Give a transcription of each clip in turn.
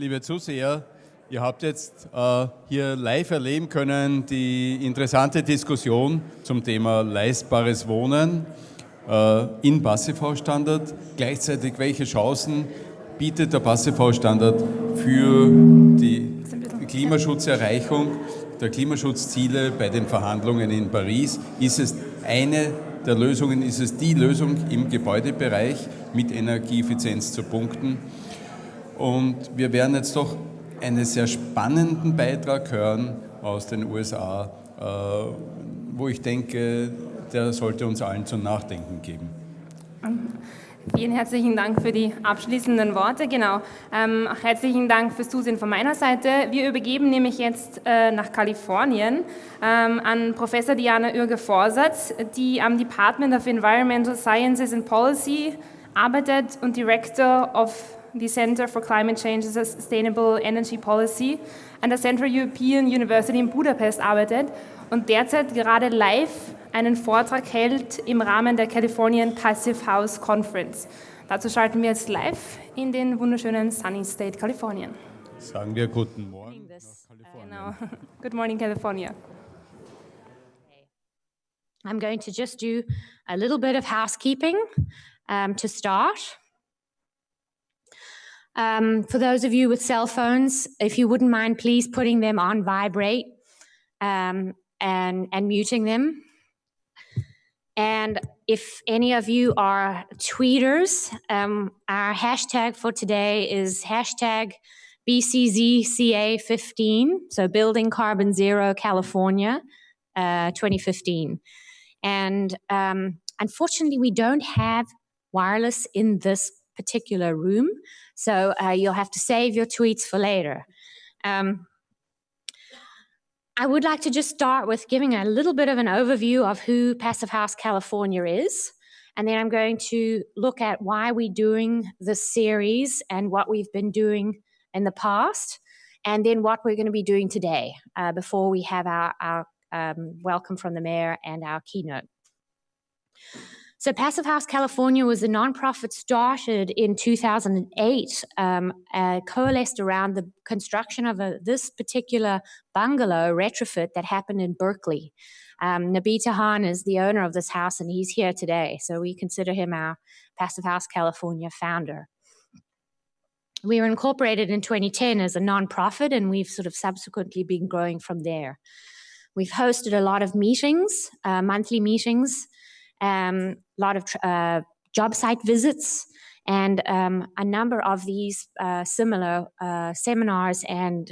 liebe Zuseher, ihr habt jetzt hier live erleben können die interessante Diskussion zum Thema leistbares Wohnen in Passivhausstandard. Gleichzeitig, welche Chancen bietet der Passivhausstandard für die Klimaschutzerreichung der Klimaschutzziele bei den Verhandlungen in Paris? Ist es eine der Lösungen, ist es die Lösung im Gebäudebereich mit Energieeffizienz zu punkten? Und wir werden jetzt doch einen sehr spannenden Beitrag hören aus den USA, wo ich denke, der sollte uns allen zum Nachdenken geben. Vielen herzlichen Dank für die abschließenden Worte. Genau. Auch herzlichen Dank fürs Zusehen von meiner Seite. Wir übergeben nämlich jetzt nach Kalifornien an Professor Diana Ürge-Vorsatz, die am Department of Environmental Sciences and Policy arbeitet und Director of the Center for Climate Change and Sustainable Energy Policy an der Central European University in Budapest arbeitet und derzeit gerade live einen Vortrag hält im Rahmen der Californian Passivhaus Conference. Dazu schalten wir jetzt live in den wunderschönen Sunny State, Kalifornien. Sagen wir guten Morgen nach Kalifornien. Genau. Good morning, California. I'm going to just do a little bit of housekeeping to start. For those of you with cell phones, if you wouldn't mind, please putting them on vibrate and muting them. And if any of you are tweeters, our hashtag for today is hashtag BCZCA15, so Building Carbon Zero California 2015. And unfortunately, we don't have wireless in this particular room, so you'll have to save your tweets for later. I would like to just start with giving a little bit of an overview of who Passivhaus California is, and then I'm going to look at why we're doing this series and what we've been doing in the past, and then what we're going to be doing today before we have our welcome from the mayor and our keynote. So Passivhaus California was a nonprofit started in 2008, coalesced around the construction of this particular bungalow retrofit that happened in Berkeley. Nabita Hahn is the owner of this house, and he's here today. So we consider him our Passivhaus California founder. We were incorporated in 2010 as a nonprofit, and we've sort of subsequently been growing from there. We've hosted a lot of meetings, monthly meetings, a lot of job site visits, and a number of these similar seminars and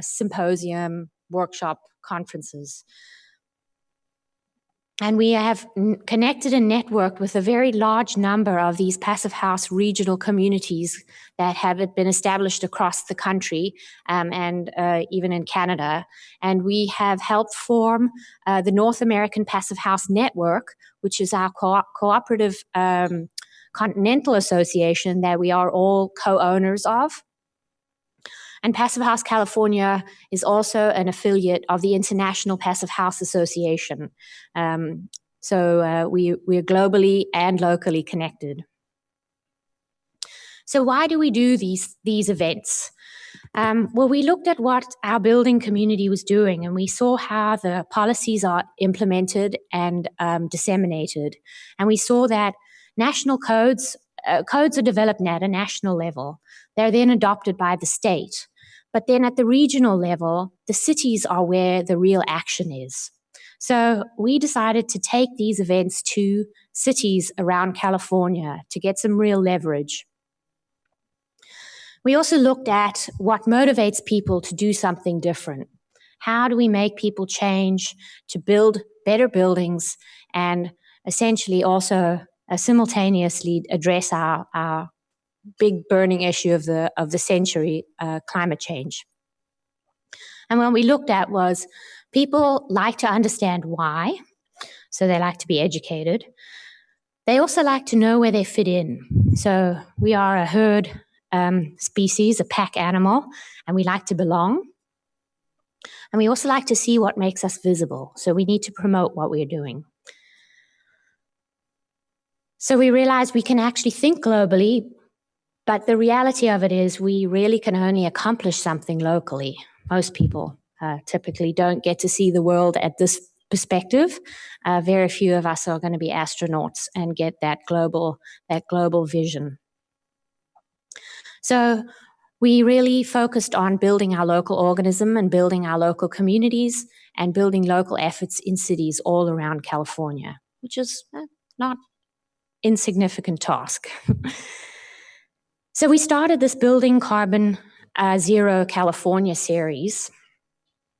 symposium, workshop, conferences. And we have connected and networked with a very large number of these Passivhaus regional communities that have been established across the country and even in Canada. And we have helped form the North American Passivhaus Network, which is our cooperative continental association that we are all co-owners of. And Passivhaus California is also an affiliate of the International Passivhaus Association. So we're globally and locally connected. So why do we do these events? Well, we looked at what our building community was doing, and we saw how the policies are implemented and disseminated. And we saw that national codes are developed at a national level. They're then adopted by the state. But then at the regional level, the cities are where the real action is. So we decided to take these events to cities around California to get some real leverage. We also looked at what motivates people to do something different. How do we make people change to build better buildings and essentially also simultaneously address our big burning issue of the century, climate change. And what we looked at was people like to understand why, so they like to be educated. They also like to know where they fit in. So we are a herd species, a pack animal, and we like to belong. And we also like to see what makes us visible. So we need to promote what we're doing. So we realized we can actually think globally, But the reality of it is we really can only accomplish something locally. Most people typically don't get to see the world at this perspective. Very few of us are going to be astronauts and get that global vision. So we really focused on building our local organism and building our local communities and building local efforts in cities all around California, which is not insignificant task. So we started this Building Carbon Zero California series,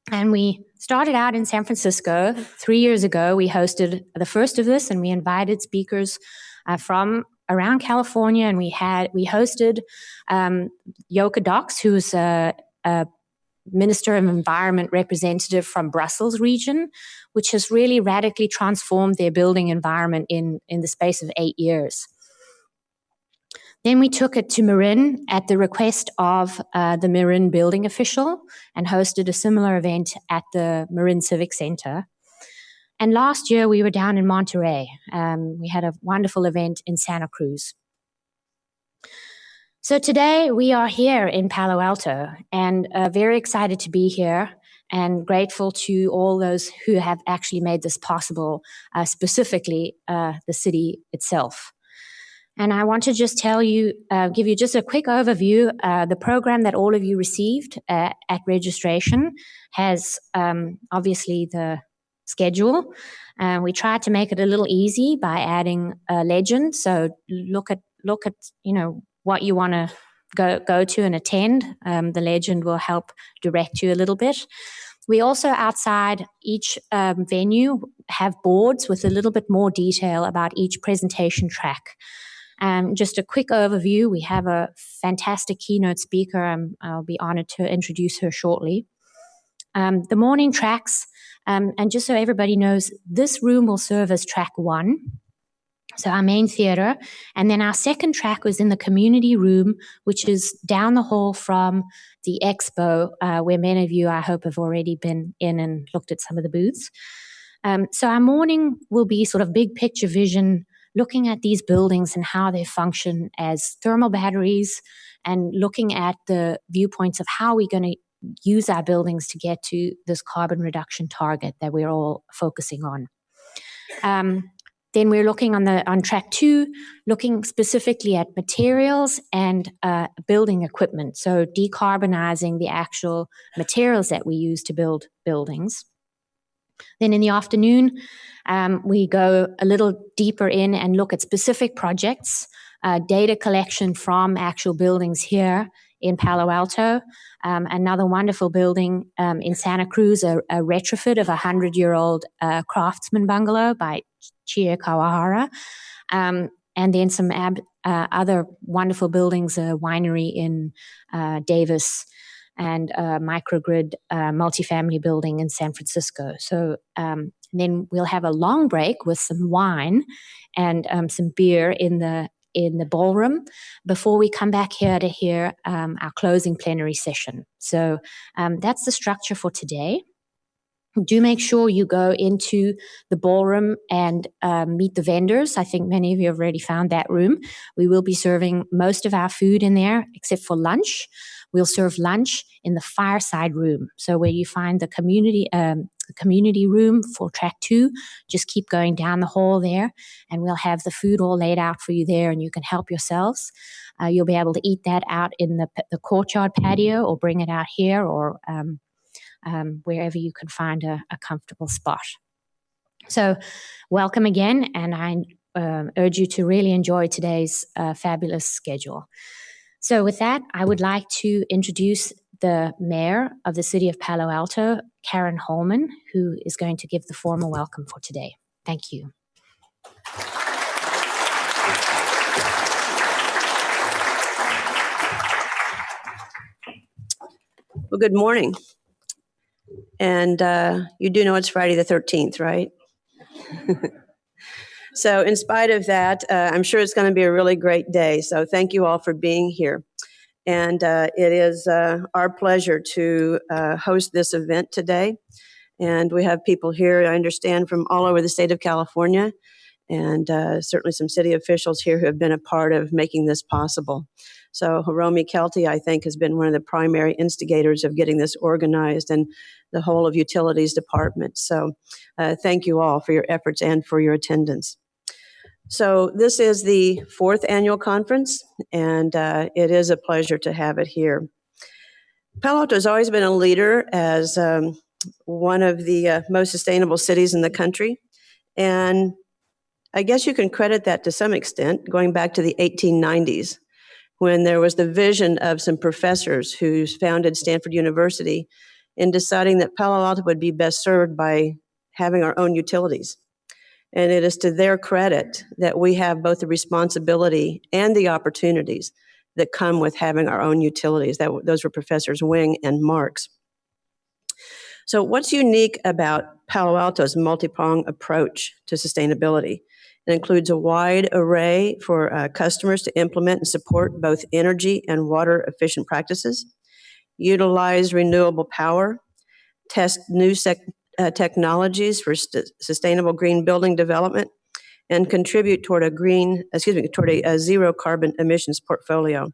and we started out in San Francisco. 3 years ago, we hosted the first of this, and we invited speakers from around California, and we hosted Yoka Dox, who's a Minister of Environment representative from Brussels region, which has really radically transformed their building environment in the space of 8 years. Then we took it to Marin at the request of the Marin building official and hosted a similar event at the Marin Civic Center. And last year we were down in Monterey. We had a wonderful event in Santa Cruz. So today we are here in Palo Alto and very excited to be here and grateful to all those who have actually made this possible, specifically the city itself. And I want to just tell you, give you just a quick overview. The program that all of you received at registration has obviously the schedule. We tried to make it a little easy by adding a legend. So look at what you want to go to and attend. The legend will help direct you a little bit. We also, outside each venue, have boards with a little bit more detail about each presentation track. Just a quick overview, we have a fantastic keynote speaker. I'll be honored to introduce her shortly. The morning tracks, and just so everybody knows, this room will serve as track 1, so our main theater. And then our second track was in the community room, which is down the hall from the expo, where many of you, I hope, have already been in and looked at some of the booths. So our morning will be sort of big picture vision, looking at these buildings and how they function as thermal batteries and looking at the viewpoints of how we're going to use our buildings to get to this carbon reduction target that we're all focusing on. Then we're looking on track 2, looking specifically at materials and building equipment, so decarbonizing the actual materials that we use to build buildings. Then in the afternoon, we go a little deeper in and look at specific projects, data collection from actual buildings here in Palo Alto, another wonderful building in Santa Cruz, a retrofit of a 100-year-old craftsman bungalow by Chie Kawahara, and then some other wonderful buildings, a winery in Davis, and a microgrid multifamily building in San Francisco. So then we'll have a long break with some wine and some beer in the ballroom before we come back here to hear our closing plenary session. So that's the structure for today. Do make sure you go into the ballroom and meet the vendors. I think many of you have already found that room. We will be serving most of our food in there, except for lunch. We'll serve lunch in the fireside room. So where you find the community room for track 2, just keep going down the hall there, and we'll have the food all laid out for you there, and you can help yourselves. You'll be able to eat that out in the courtyard patio, or bring it out here, or wherever you can find a comfortable spot. So welcome again, and I urge you to really enjoy today's fabulous schedule. So with that, I would like to introduce the mayor of the city of Palo Alto, Karen Holman, who is going to give the formal welcome for today. Thank you. Well, good morning. And you do know it's Friday the 13th, right? So in spite of that, I'm sure it's going to be a really great day. So thank you all for being here. And it is our pleasure to host this event today. And we have people here, I understand, from all over the state of California. and certainly some city officials here who have been a part of making this possible. So Hiromi Kelty, I think, has been one of the primary instigators of getting this organized, and the whole of Utilities Department. So thank you all for your efforts and for your attendance. So this is the 4th annual conference, and it is a pleasure to have it here. Palo Alto has always been a leader as one of the most sustainable cities in the country, and I guess you can credit that to some extent going back to the 1890s, when there was the vision of some professors who founded Stanford University in deciding that Palo Alto would be best served by having our own utilities. And it is to their credit that we have both the responsibility and the opportunities that come with having our own utilities. Those were Professors Wing and Marks. So what's unique about Palo Alto's multi-pronged approach to sustainability? It includes a wide array for customers to implement and support both energy and water efficient practices, utilize renewable power, test new technologies for sustainable green building development, and contribute toward a zero carbon emissions portfolio.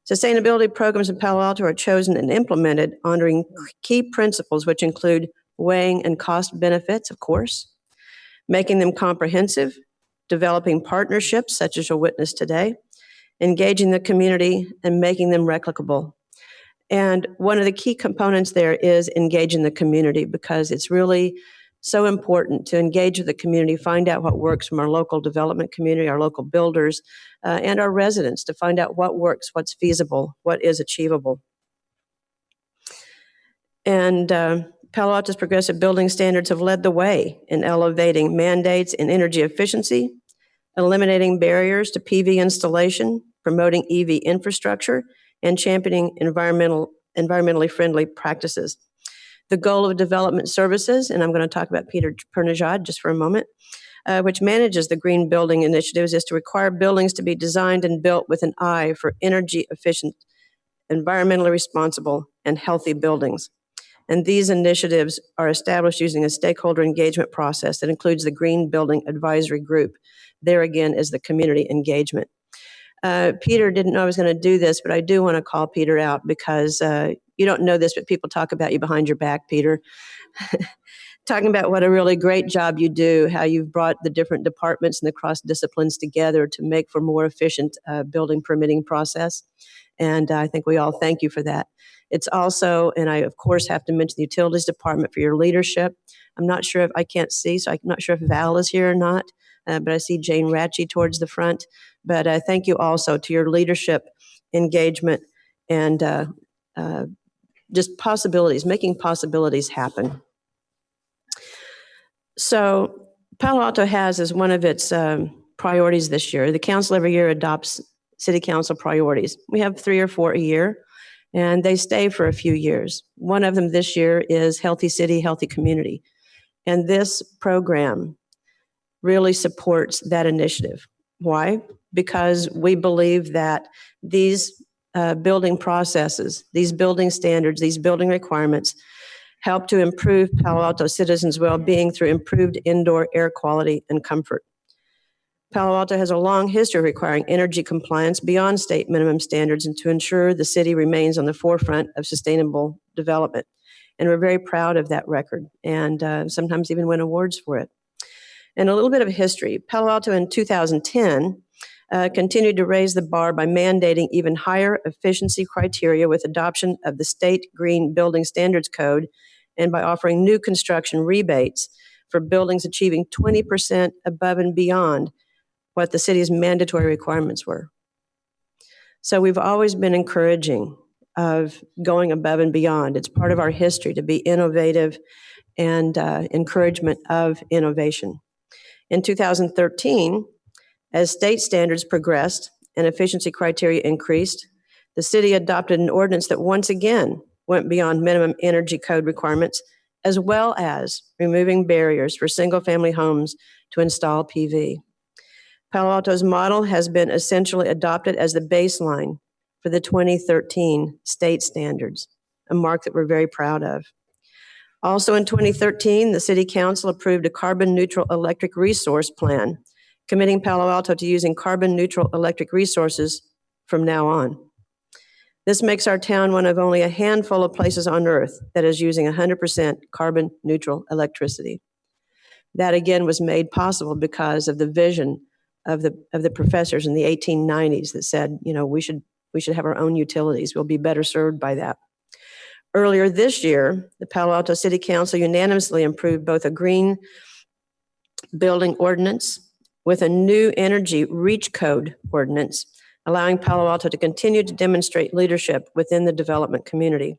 Sustainability programs in Palo Alto are chosen and implemented honoring key principles, which include weighing and cost benefits, of course, making them comprehensive, developing partnerships, such as you'll witness today, engaging the community, and making them replicable. And one of the key components there is engaging the community, because it's really so important to engage with the community, find out what works from our local development community, our local builders, and our residents, to find out what works, what's feasible, what is achievable. And Palo Alto's progressive building standards have led the way in elevating mandates in energy efficiency, eliminating barriers to PV installation, promoting EV infrastructure, and championing environmentally friendly practices. The goal of development services, and I'm going to talk about Peter Pernajad just for a moment, which manages the Green Building Initiatives, is to require buildings to be designed and built with an eye for energy efficient, environmentally responsible, and healthy buildings. And these initiatives are established using a stakeholder engagement process that includes the Green Building Advisory Group. There again is the community engagement. Peter didn't know I was going to do this, but I do want to call Peter out, because you don't know this, but people talk about you behind your back, Peter. Talking about what a really great job you do, how you've brought the different departments and the cross disciplines together to make for more efficient building permitting process. And I think we all thank you for that. It's also, and I of course have to mention the Utilities Department for your leadership. I'm not sure if I can't see, so I'm not sure if Val is here or not, but I see Jane Ratchey towards the front. But thank you also to your leadership, engagement, and just possibilities, making possibilities happen. So Palo Alto has as one of its priorities this year, the council every year adopts city council priorities. We have 3 or 4 a year, and they stay for a few years. One of them this year is Healthy City, Healthy Community. And this program really supports that initiative. Why? Because we believe that these building processes, these building standards, these building requirements help to improve Palo Alto citizens' well-being through improved indoor air quality and comfort. Palo Alto has a long history of requiring energy compliance beyond state minimum standards, and to ensure the city remains on the forefront of sustainable development. And we're very proud of that record, and sometimes even win awards for it. And a little bit of history. Palo Alto in 2010 continued to raise the bar by mandating even higher efficiency criteria with adoption of the State Green Building Standards Code, and by offering new construction rebates for buildings achieving 20% above and beyond what the city's mandatory requirements were. So we've always been encouraging of going above and beyond. It's part of our history to be innovative and encouragement of innovation. In 2013, as state standards progressed and efficiency criteria increased, the city adopted an ordinance that once again went beyond minimum energy code requirements, as well as removing barriers for single-family homes to install PV. Palo Alto's model has been essentially adopted as the baseline for the 2013 state standards, a mark that we're very proud of. Also in 2013, the City Council approved a carbon-neutral electric resource plan, committing Palo Alto to using carbon-neutral electric resources from now on. This makes our town one of only a handful of places on Earth that is using 100% carbon-neutral electricity. That again was made possible because of the vision of the professors in the 1890s that said, you know, we should have our own utilities. We'll be better served by that. Earlier this year, the Palo Alto City Council unanimously approved both a green building ordinance with a new energy reach code ordinance, allowing Palo Alto to continue to demonstrate leadership within the development community.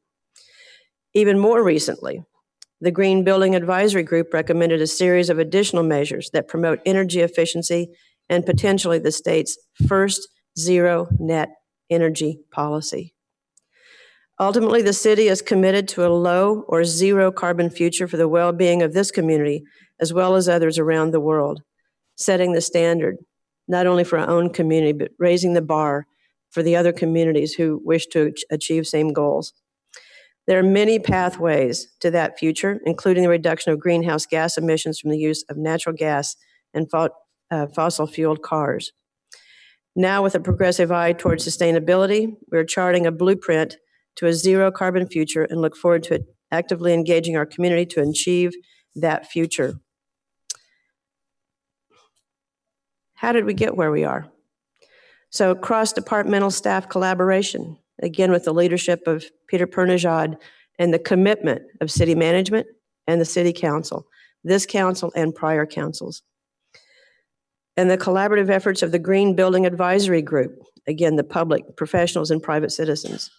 Even more recently, the Green Building Advisory Group recommended a series of additional measures that promote energy efficiency and potentially the state's first zero net energy policy. Ultimately, the city is committed to a low or zero carbon future for the well-being of this community, as well as others around the world, setting the standard, not only for our own community, but raising the bar for the other communities who wish to achieve same goals. There are many pathways to that future, including the reduction of greenhouse gas emissions from the use of natural gas and fossil-fueled cars. Now, with a progressive eye towards sustainability, we're charting a blueprint to a zero carbon future and look forward to actively engaging our community to achieve that future. How did we get where we are? So cross-departmental staff collaboration, again with the leadership of Peter Pernejad and the commitment of city management and the city council, this council and prior councils. And the collaborative efforts of the Green Building Advisory Group, again, the public, professionals, and private citizens.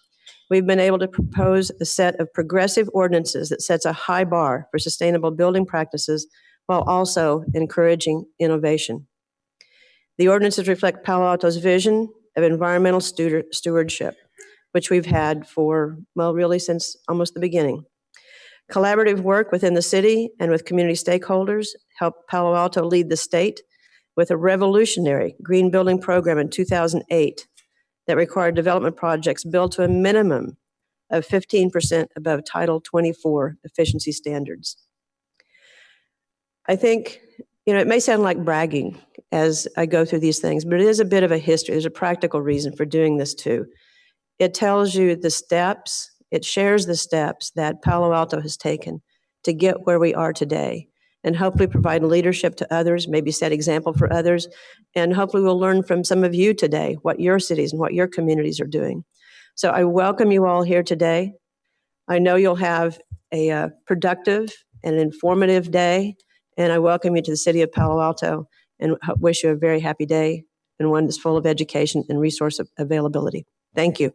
We've been able to propose a set of progressive ordinances that sets a high bar for sustainable building practices while also encouraging innovation. The ordinances reflect Palo Alto's vision of environmental stewardship, which we've had for, well, really since almost the beginning. Collaborative work within the city and with community stakeholders helped Palo Alto lead the state with a revolutionary green building program in 2008 that required development projects built to a minimum of 15% above Title 24 efficiency standards. I think, you know, it may sound like bragging as I go through these things, but it is a bit of a history. There's a practical reason for doing this too. It tells you the steps, it shares the steps that Palo Alto has taken to get where we are today, and hopefully provide leadership to others, maybe set example for others, and hopefully we'll learn from some of you today what your cities and what your communities are doing. So I welcome you all here today. I know you'll have a productive and informative day, and I welcome you to the city of Palo Alto and wish you a very happy day and one that's full of education and resource availability. Thank you.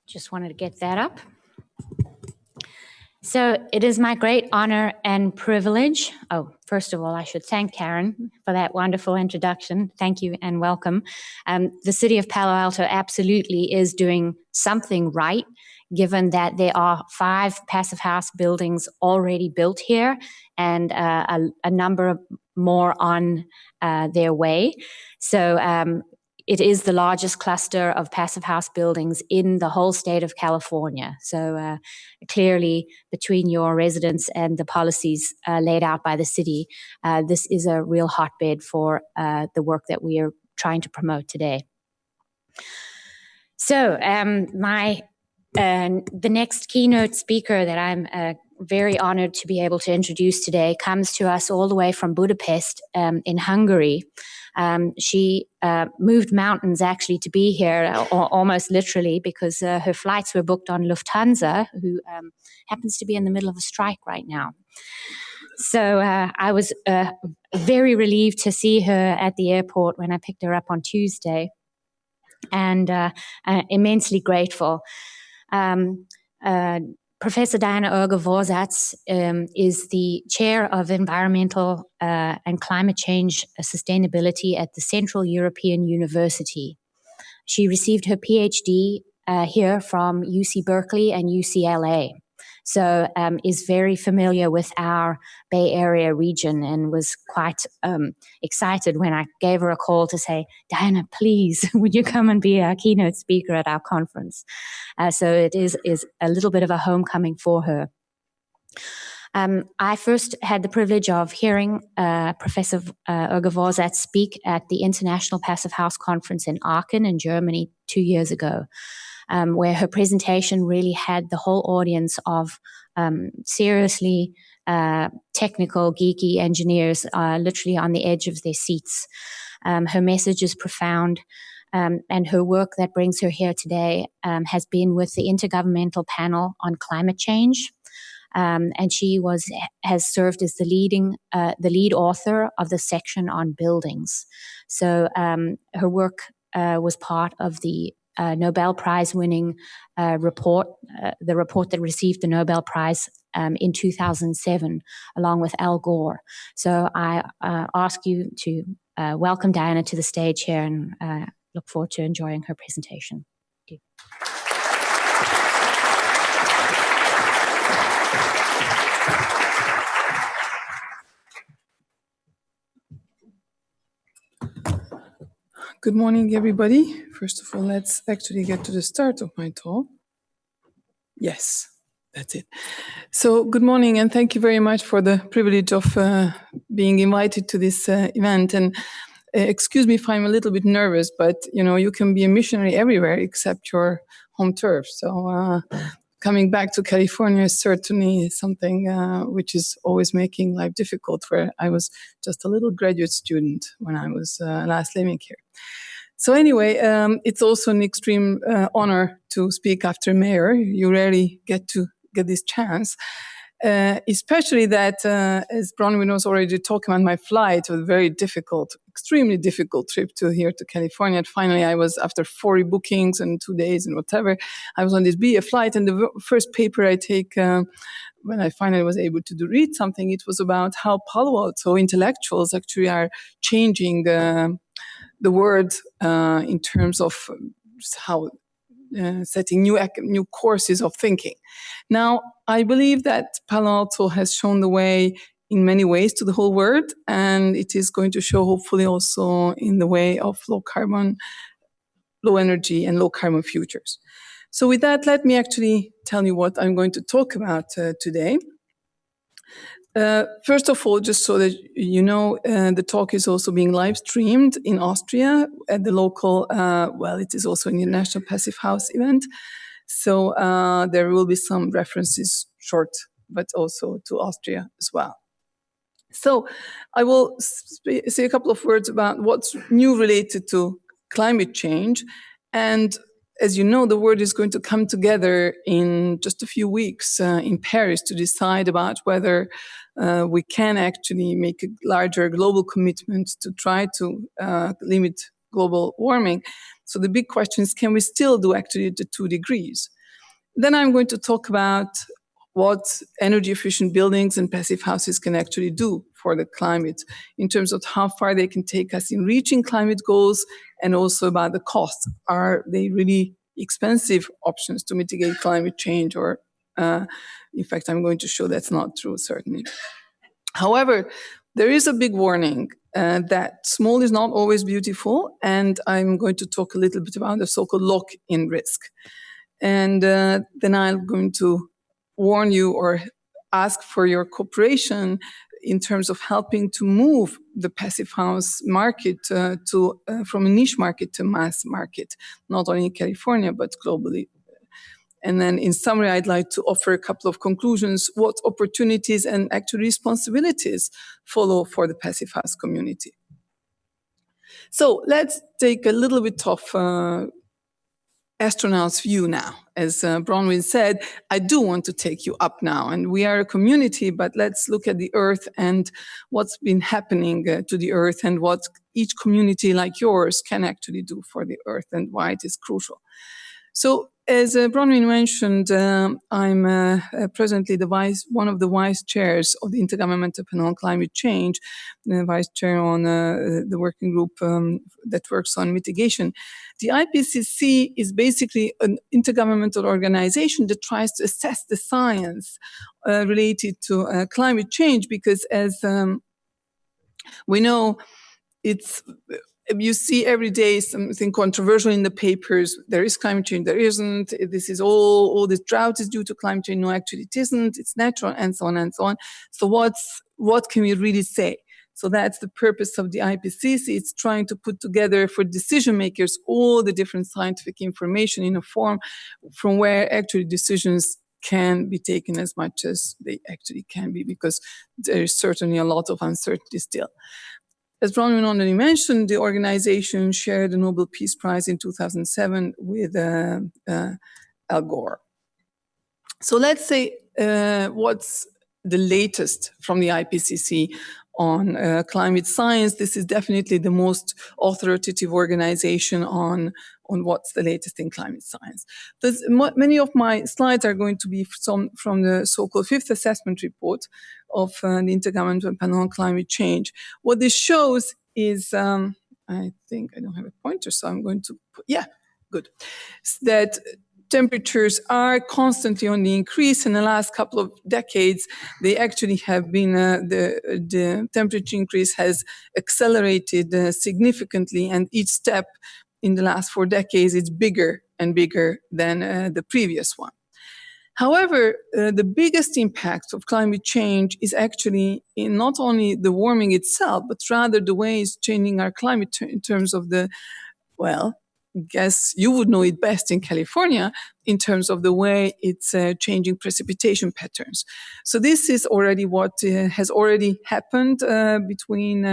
Just wanted to get that up. So it is my great honor and privilege. Oh, first of all, I should thank Karen for that wonderful introduction. Thank you and welcome. The city of Palo Alto absolutely is doing something right, given that there are 5 passive house buildings already built here and a number of more on their way. So it is the largest cluster of passive house buildings in the whole state of California. So clearly, between your residents and the policies laid out by the city, this is a real hotbed for the work that we are trying to promote today. So the next keynote speaker that I'm very honored to be able to introduce today comes to us all the way from Budapest in Hungary. She moved mountains actually to be here, almost literally, because her flights were booked on Lufthansa, who happens to be in the middle of a strike right now. So I was very relieved to see her at the airport when I picked her up on Tuesday, and immensely grateful. Professor Diana Ürge-Vorsatz is the chair of environmental and climate change sustainability at the Central European University. She received her PhD here from UC Berkeley and UCLA. So is very familiar with our Bay Area region and was quite excited when I gave her a call to say, Diana, please, would you come and be our keynote speaker at our conference? So it is a little bit of a homecoming for her. I first had the privilege of hearing Professor Ürge-Vorsatz speak at the International Passivhaus Conference in Aachen in Germany 2 years ago. Where her presentation really had the whole audience of seriously technical, geeky engineers literally on the edge of their seats. Her message is profound, and her work that brings her here today has been with the Intergovernmental Panel on Climate Change. And she has served as the lead author of the section on buildings. So her work was part of the Nobel Prize-winning report, the report that received the Nobel Prize in 2007, along with Al Gore. So I ask you to welcome Diana to the stage here and look forward to enjoying her presentation. Thank you. Good morning, everybody. First of all, let's actually get to the start of my talk. Yes, that's it. So good morning, and thank you very much for the privilege of being invited to this event. And excuse me if I'm a little bit nervous, but you can be a missionary everywhere except your home turf. So coming back to California is certainly something which is always making life difficult, where I was just a little graduate student when I was last living here. So anyway, it's also an extreme honor to speak after Mayor. You rarely get this chance, especially that, as Bronwyn was already talking about, my flight was very difficult, extremely difficult trip here to California. And finally, I was, after 40 bookings and 2 days and whatever, I was on this BA flight. And the first paper I take, when I finally was able to read something, it was about how Palo Alto intellectuals actually are changing the word in terms of how setting new courses of thinking. Now, I believe that Palo Alto has shown the way in many ways to the whole world, and it is going to show hopefully also in the way of low carbon, low energy, and low carbon futures. So with that, let me actually tell you what I'm going to talk about today. First of all, just so that you know, the talk is also being live streamed in Austria at the local, it is also an international Passivhaus event. So there will be some references, short, but also to Austria as well. So I will say a couple of words about what's new related to climate change. And as you know, the world is going to come together in just a few weeks in Paris to decide about whether we can actually make a larger global commitment to try to limit global warming. So the big question is, can we still do actually the 2 degrees? Then I'm going to talk about what energy efficient buildings and passive houses can actually do for the climate in terms of how far they can take us in reaching climate goals, and also about the cost. Are they really expensive options to mitigate climate change, or in fact, I'm going to show that's not true, certainly. However, there is a big warning that small is not always beautiful, and I'm going to talk a little bit about the so-called lock-in risk. And then I'm going to warn you or ask for your cooperation in terms of helping to move the passive house market from a niche market to mass market, not only in California, but globally. And then in summary, I'd like to offer a couple of conclusions, what opportunities and actual responsibilities follow for the passive house community. So let's take a little bit of astronaut's view now. As Bronwyn said, I do want to take you up now. And we are a community, but let's look at the Earth and what's been happening to the Earth, and what each community like yours can actually do for the Earth, and why it is crucial. So as Bronwyn mentioned, I'm presently one of the vice chairs of the Intergovernmental Panel on Climate Change, vice chair on the working group that works on mitigation. The IPCC is basically an intergovernmental organization that tries to assess the science related to climate change, because as we know, you see every day something controversial in the papers. There is climate change, there isn't. This is all this drought is due to climate change. No, actually it isn't. It's natural, and so on and so on. So what can we really say? So that's the purpose of the IPCC. It's trying to put together for decision makers all the different scientific information in a form from where actually decisions can be taken as much as they actually can be, because there is certainly a lot of uncertainty still. As Bronwyn already mentioned, the organization shared the Nobel Peace Prize in 2007 with Al Gore. So let's say what's the latest from the IPCC on climate science. This is definitely the most authoritative organization on what's the latest in climate science. Many of my slides are going to be from the so-called fifth assessment report of the Intergovernmental Panel on Climate Change. What this shows is, I think I don't have a pointer, so I'm going to put, yeah, good. That temperatures are constantly on the increase. In the last couple of decades, they actually have been, the temperature increase has accelerated significantly, and each step in the last 4 decades is bigger and bigger than the previous one. However, the biggest impact of climate change is actually in not only the warming itself, but rather the way it's changing our climate in terms of the, well, I guess you would know it best in California, in terms of the way it's changing precipitation patterns. So this is already what has already happened between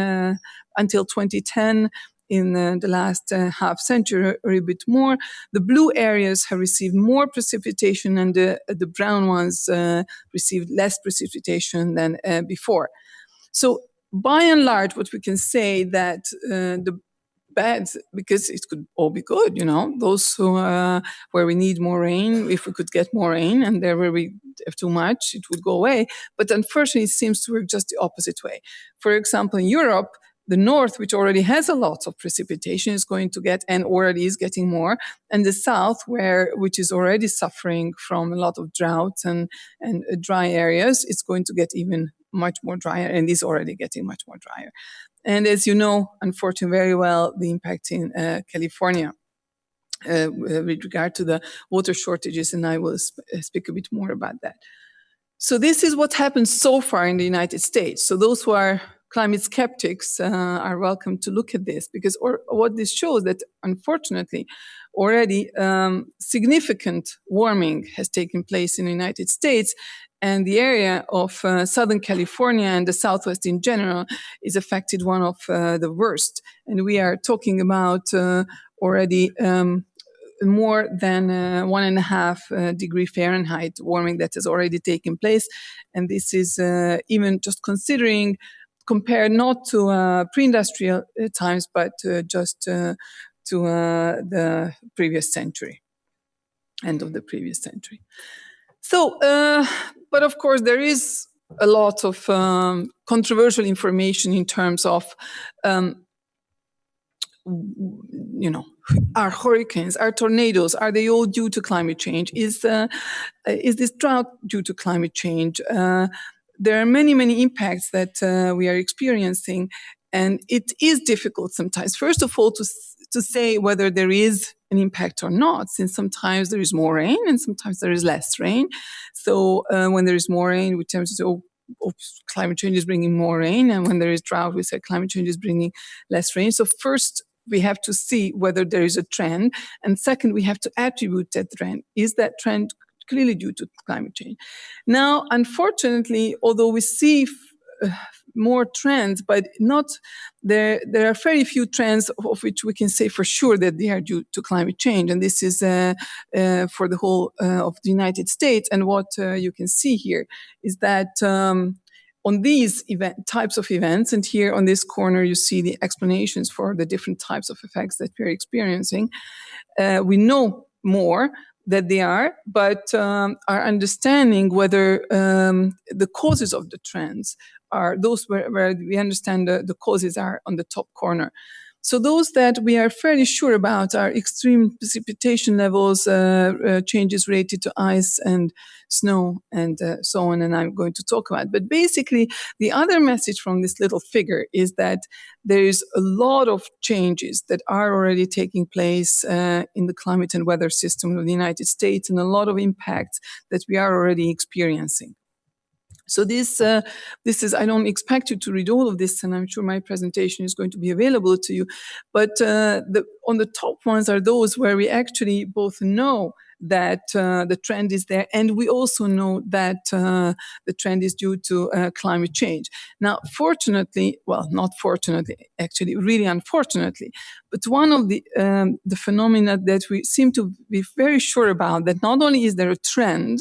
until 2010. In the last half century or a bit more. The blue areas have received more precipitation, and the brown ones received less precipitation than before. So by and large, what we can say that the bad, because it could all be good, you know, those who, where we need more rain, if we could get more rain, and there where we have too much, it would go away. But unfortunately, it seems to work just the opposite way. For example, in Europe, the north, which already has a lot of precipitation, is going to get, and already is getting more, and the south, which is already suffering from a lot of droughts and dry areas, it's going to get even much more drier, and is already getting much more drier. And as you know, unfortunately, very well, the impact in California with regard to the water shortages, and I will speak a bit more about that. So this is what happened so far in the United States. So those who are climate skeptics are welcome to look at this, because what this shows that unfortunately already significant warming has taken place in the United States, and the area of Southern California and the Southwest in general is affected one of the worst. And we are talking about already more than 1.5 degree Fahrenheit warming that has already taken place. And this is even just considering, compared not to pre-industrial times, but just to the previous century, end of the previous century. So, but of course, there is a lot of controversial information in terms of, you know, are hurricanes, are tornadoes, are they all due to climate change? Is this drought due to climate change? There are many, many impacts that we are experiencing, and it is difficult sometimes, first of all, to say whether there is an impact or not, since sometimes there is more rain and sometimes there is less rain. So when there is more rain, we tend to say, climate change is bringing more rain, and when there is drought, we say climate change is bringing less rain. So first, we have to see whether there is a trend, and second, we have to attribute that trend. Is that trend clearly due to climate change? Now, unfortunately, although we see more trends, but not there are very few trends of which we can say for sure that they are due to climate change. And this is for the whole of the United States. And what you can see here is that on these types of events, and here on this corner you see the explanations for the different types of effects that we're experiencing, we know more, that they are, but are understanding whether the causes of the trends are those where we understand the causes are on the top corner. So those that we are fairly sure about are extreme precipitation levels, changes related to ice and snow, and so on, and I'm going to talk about. But basically, the other message from this little figure is that there is a lot of changes that are already taking place in the climate and weather system of the United States, and a lot of impacts that we are already experiencing. So this is, I don't expect you to read all of this, and I'm sure my presentation is going to be available to you. But on the top ones are those where we actually both know that the trend is there, and we also know that the trend is due to climate change. Now, fortunately, well, not fortunately, actually, really unfortunately, but one of the phenomena that we seem to be very sure about, that not only is there a trend,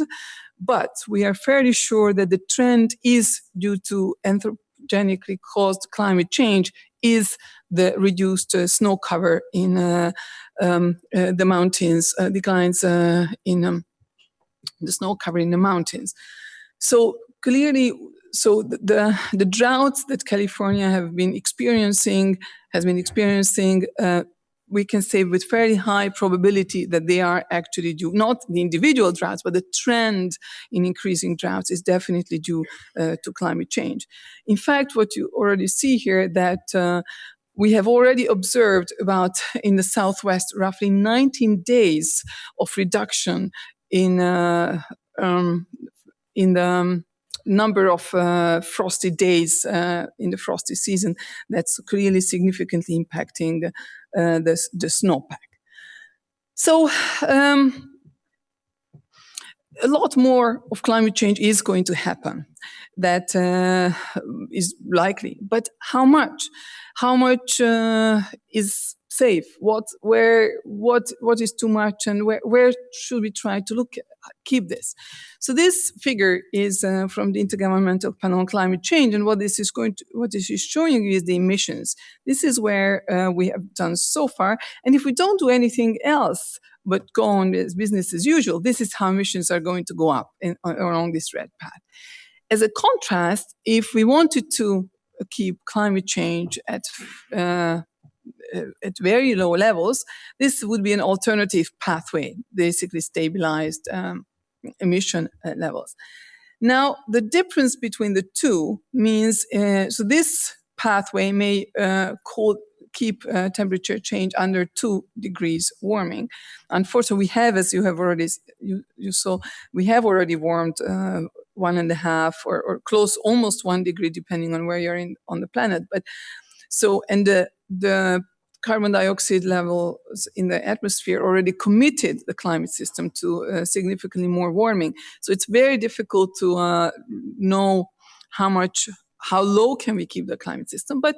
but we are fairly sure that the trend is due to anthropogenically caused climate change, is the reduced snow cover in the mountains, declines in the snow cover in the mountains. So clearly, the droughts that California has been experiencing, we can say with fairly high probability that they are actually due, not the individual droughts, but the trend in increasing droughts is definitely due to climate change. In fact, what you already see here, that we have already observed about, in the Southwest, roughly 19 days of reduction in the number of frosty days in the frosty season. That's clearly significantly impacting the snowpack. So a lot more of climate change is going to happen. That is likely. But how much? How much is safe? What is too much, and where should we try to keep this? So this figure is from the Intergovernmental Panel on Climate Change, and what this is showing you is the emissions. This is where we have done so far, and if we don't do anything else but go on as business as usual, this is how emissions are going to go up along this red path. As a contrast, if we wanted to keep climate change at very low levels, this would be an alternative pathway, basically stabilized emission levels. Now, the difference between the two means, so this pathway may keep temperature change under 2 degrees warming. Unfortunately, we have, as you have already you saw, we have already warmed 1.5 or close, almost 1 degree, depending on where you're on the planet. But so, and the carbon dioxide levels in the atmosphere already committed the climate system to significantly more warming. So it's very difficult to know how low can we keep the climate system, but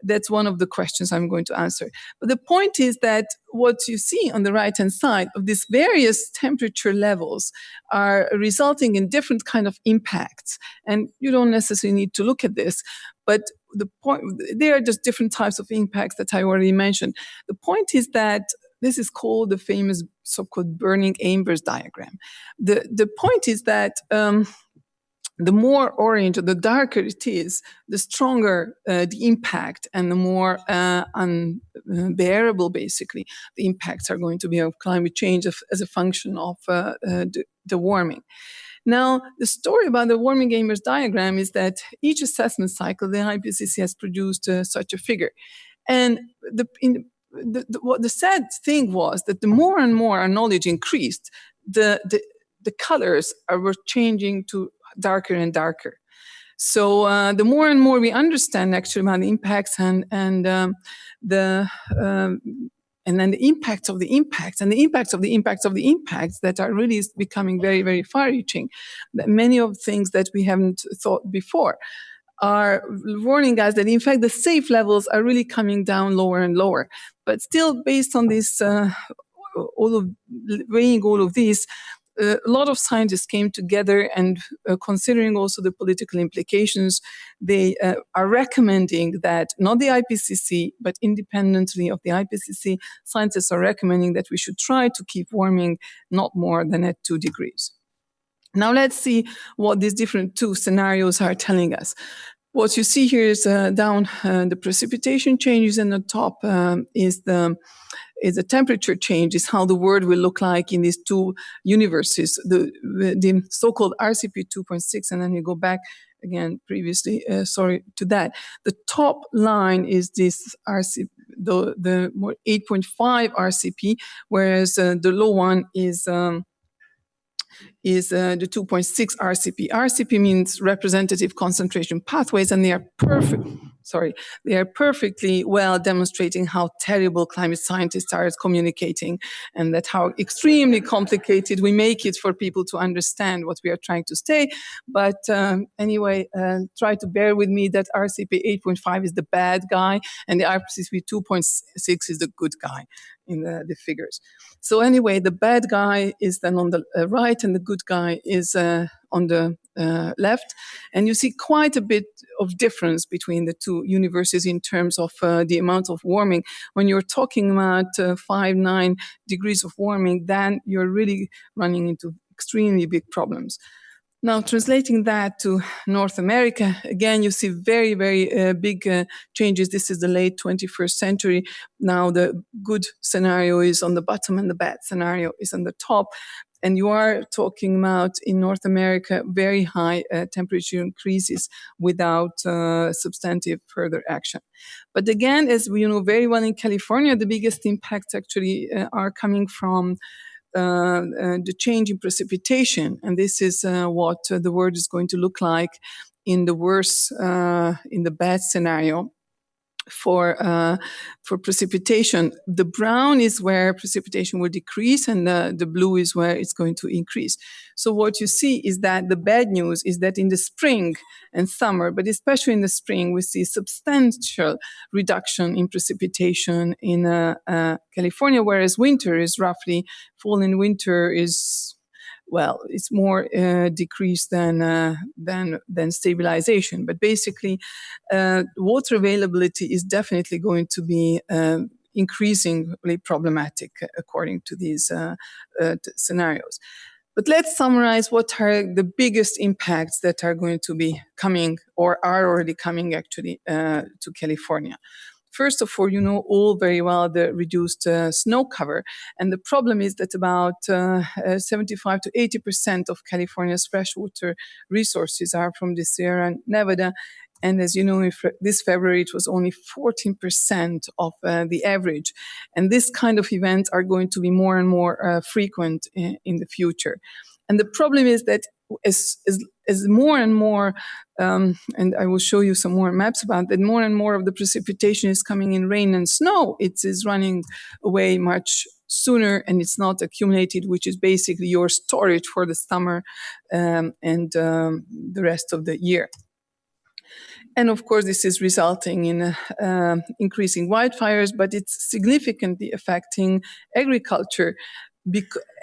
that's one of the questions I'm going to answer. But the point is that what you see on the right-hand side of these various temperature levels are resulting in different kind of impacts. And you don't necessarily need to look at this, but the point, there are just different types of impacts that I already mentioned. The point is that this is called the famous so-called burning embers diagram. The point is that the more orange, the darker it is, the stronger the impact, and the more unbearable, basically, the impacts are going to be of climate change as a function of the warming. Now, the story about the warming embers diagram is that each assessment cycle, the IPCC has produced such a figure. And what the sad thing was that the more and more our knowledge increased, the colors were changing to darker and darker. So the more and more we understand actually about the impacts and then the impacts of the impacts and the impacts of the impacts of the impacts that are really becoming very, very far-reaching. Many of the things that we haven't thought before are warning us that in fact the safe levels are really coming down lower and lower. But still, based on this, weighing all of these, a lot of scientists came together and considering also the political implications, they are recommending that not the IPCC, but independently of the IPCC, scientists are recommending that we should try to keep warming not more than at 2 degrees. Now let's see what these different 2 scenarios are telling us. What you see here is down the precipitation changes, and the top is the temperature change, is how the world will look like in these 2 universes, the so-called RCP 2.6, and then you go back again previously, to that. The top line is this RCP, the more 8.5 RCP, whereas the low one is the 2.6 RCP. RCP means representative concentration pathways, and they are perfectly well demonstrating how terrible climate scientists are at communicating, and that how extremely complicated we make it for people to understand what we are trying to say. But anyway, try to bear with me that RCP 8.5 is the bad guy, and the RCP 2.6 is the good guy in the figures. So anyway, the bad guy is then on the right, and the good guy is on the left. And you see quite a bit of difference between the 2 universes in terms of the amount of warming. When you're talking about 5-9 degrees of warming, then you're really running into extremely big problems. Now, translating that to North America, again, you see very, very big changes. This is the late 21st century. Now, the good scenario is on the bottom and the bad scenario is on the top. And you are talking about, in North America, very high temperature increases without substantive further action. But again, as we know very well in California, the biggest impacts actually are coming from the change in precipitation, and this is what the world is going to look like in the worst, in the bad scenario. For precipitation, the brown is where precipitation will decrease, and the blue is where it's going to increase. So what you see is that the bad news is that in the spring and summer, but especially in the spring, we see substantial reduction in precipitation in California, whereas winter is roughly, fall and winter is, well, it's more decreased than stabilization. But basically, water availability is definitely going to be increasingly problematic according to these scenarios. But let's summarize what are the biggest impacts that are going to be coming or are already coming actually to California. First of all, you know all very well the reduced snow cover. And the problem is that about 75 to 80% of California's freshwater resources are from the Sierra Nevada. And as you know, this February, it was only 14% of the average. And this kind of events are going to be more and more frequent in the future. And the problem is that as more and more, and I will show you some more maps about that, more and more of the precipitation is coming in rain and snow, it is running away much sooner, and it's not accumulated, which is basically your storage for the summer and the rest of the year. And of course, this is resulting in increasing wildfires, but it's significantly affecting agriculture.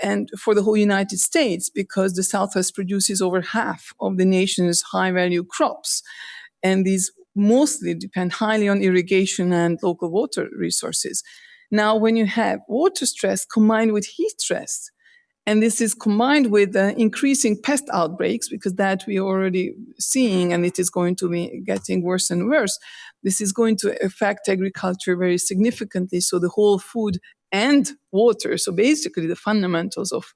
And for the whole United States, because the Southwest produces over half of the nation's high-value crops. And these mostly depend highly on irrigation and local water resources. Now, when you have water stress combined with heat stress, and this is combined with increasing pest outbreaks, because that we are already seeing, and it is going to be getting worse and worse, this is going to affect agriculture very significantly. So the whole food and water, so basically the fundamentals of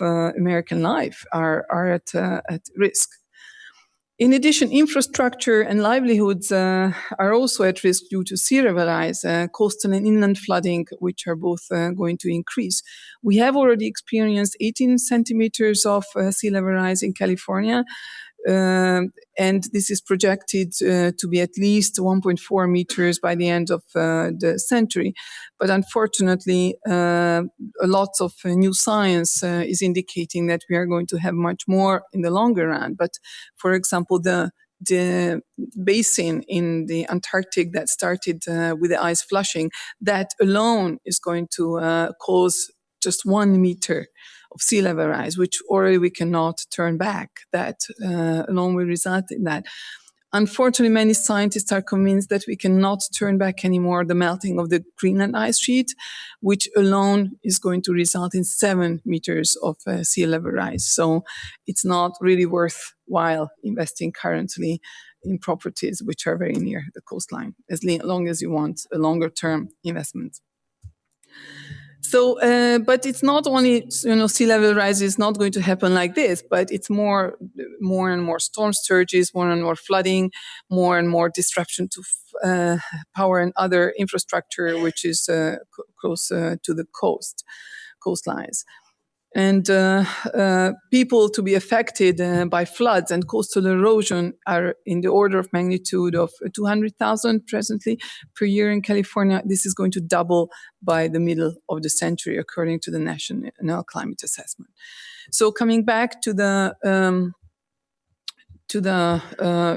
American life are at risk. In addition, infrastructure and livelihoods are also at risk due to sea level rise, coastal and inland flooding, which are both going to increase. We have already experienced 18 centimeters of sea level rise in California, and this is projected to be at least 1.4 meters by the end of the century. But unfortunately, lots of new science is indicating that we are going to have much more in the longer run. But for example, the basin in the Antarctic that started with the ice flushing, that alone is going to cause just 1 meter of sea level rise, which already we cannot turn back. That alone will result in that. Unfortunately, many scientists are convinced that we cannot turn back anymore the melting of the Greenland ice sheet, which alone is going to result in 7 meters of sea level rise. So it's not really worthwhile investing currently in properties which are very near the coastline, as long as you want a longer term investment. So, but it's not only, sea level rise is not going to happen like this, but it's more and more storm surges, more and more flooding, more and more disruption to power and other infrastructure, which is close to the coastlines. And people to be affected by floods and coastal erosion are in the order of magnitude of 200,000 presently per year in California. This is going to double by the middle of the century, according to the National Climate Assessment. So coming back to the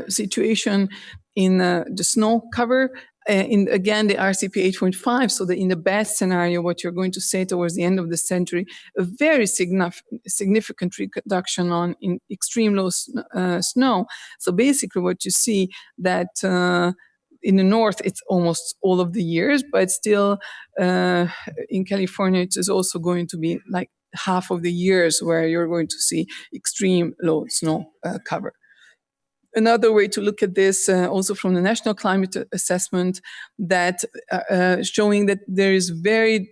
situation in the snow cover, again, the RCP 8.5, so in the best scenario, what you're going to say towards the end of the century, a very significant reduction in extreme low snow. So basically what you see that in the north, it's almost all of the years, but still in California, it is also going to be like half of the years where you're going to see extreme low snow cover. Another way to look at this, also from the National Climate Assessment, that showing that there is very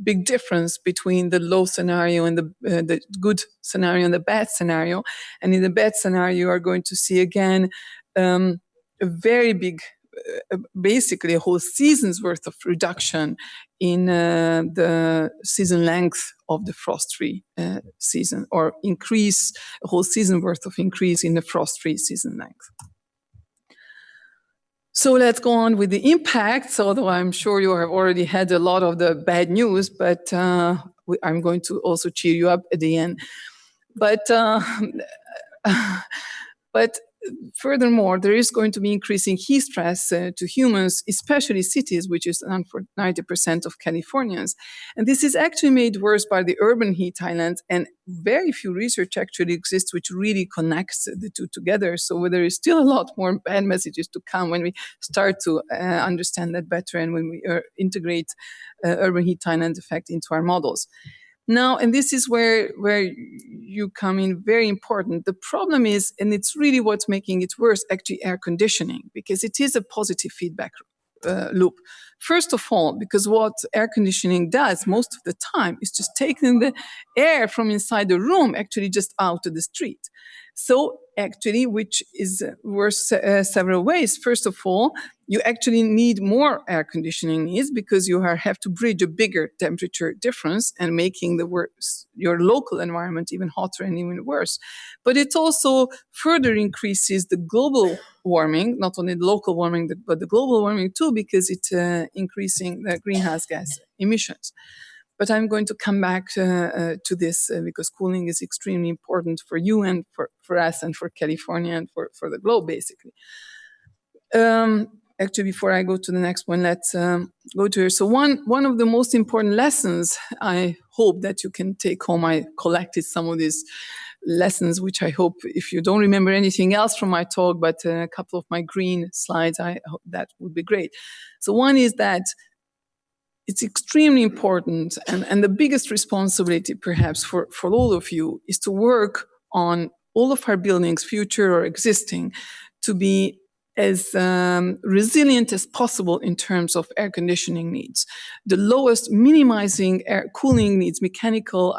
big difference between the low scenario and the good scenario and the bad scenario. And in the bad scenario, you are going to see again a very big, basically a whole season's worth of reduction in the season length of the frost-free season, or increase a whole season worth of increase in the frost-free season length. So let's go on with the impacts, although I'm sure you have already had a lot of the bad news, but I'm going to also cheer you up at the end. But furthermore, there is going to be increasing heat stress to humans, especially cities, which is for 90% of Californians. And this is actually made worse by the urban heat islands, and very few research actually exists which really connects the two together. So there is still a lot more bad messages to come when we start to understand that better, and when we integrate urban heat island effect into our models. Now, and this is where you come in very important. The problem is, and it's really what's making it worse, actually air conditioning, because it is a positive feedback loop. First of all, because what air conditioning does most of the time is just taking the air from inside the room actually just out to the street. So actually, which is worse several ways. First of all, you actually need more air conditioning needs because you have to bridge a bigger temperature difference and making your local environment even hotter and even worse. But it also further increases the global warming, not only the local warming, but the global warming too, because it's increasing the greenhouse gas emissions. But I'm going to come back to this because cooling is extremely important for you and for us and for California and for the globe, basically. Actually, before I go to the next one, let's go to here. So one of the most important lessons I hope that you can take home, I collected some of these lessons, which I hope, if you don't remember anything else from my talk, but a couple of my green slides, I hope that would be great. So one is that it's extremely important, and the biggest responsibility perhaps for all of you is to work on all of our buildings, future or existing, to be as resilient as possible in terms of air conditioning needs. The lowest, minimizing air cooling needs, mechanical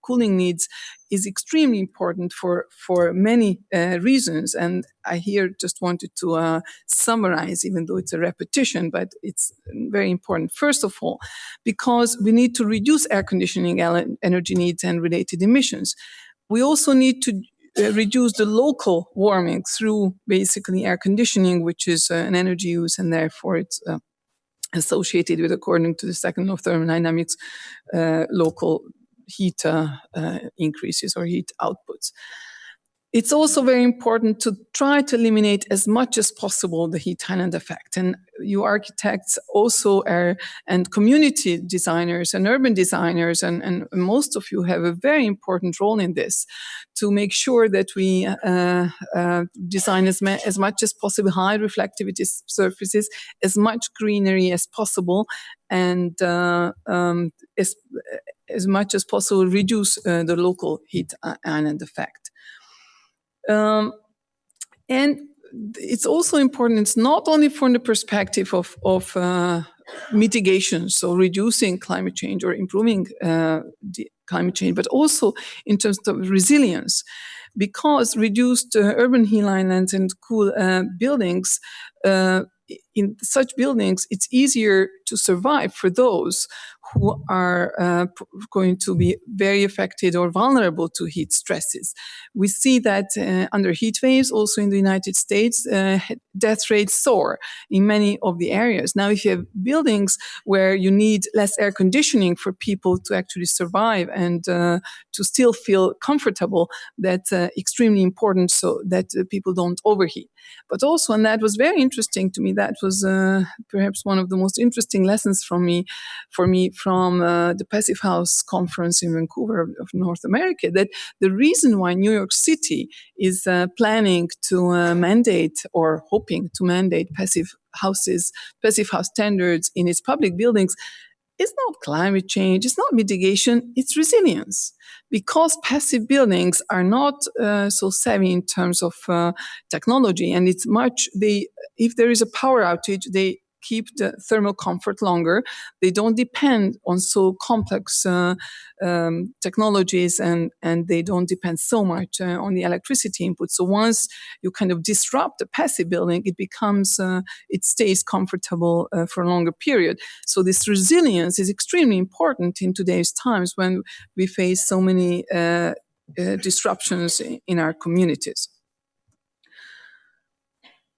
cooling needs, is extremely important for many reasons. And I here just wanted to summarize, even though it's a repetition, but it's very important. First of all, because we need to reduce air conditioning energy needs and related emissions. We also need to reduce the local warming through basically air conditioning, which is an energy use, and therefore it's associated with, according to the second law of thermodynamics, local heat increases or heat outputs. It's also very important to try to eliminate as much as possible the heat island effect. And you architects also are, and community designers and urban designers, and most of you have a very important role in this, to make sure that we design as much as possible high reflectivity surfaces, as much greenery as possible, and as much as possible reduce the local heat island effect. And it's also important, it's not only from the perspective of mitigation, so reducing climate change or improving climate change, but also in terms of resilience, because reduced urban heat islands and cool buildings, in such buildings, it's easier to survive for those who are going to be very affected or vulnerable to heat stresses. We see that under heat waves, also in the United States, death rates soar in many of the areas. Now, if you have buildings where you need less air conditioning for people to actually survive and to still feel comfortable, that's extremely important so that people don't overheat. But also, and that was very interesting to me, that was perhaps one of the most interesting lessons for me from the Passivhaus conference in Vancouver of North America, that the reason why New York City is planning to mandate or hoping to mandate Passivhaus standards in its public buildings is not climate change, it's not mitigation, it's resilience. Because passive buildings are not so savvy in terms of technology, and it's if there is a power outage, they keep the thermal comfort longer. They don't depend on so complex technologies, and they don't depend so much on the electricity input. So once you kind of disrupt a passive building, it stays comfortable for a longer period. So this resilience is extremely important in today's times when we face so many disruptions in our communities.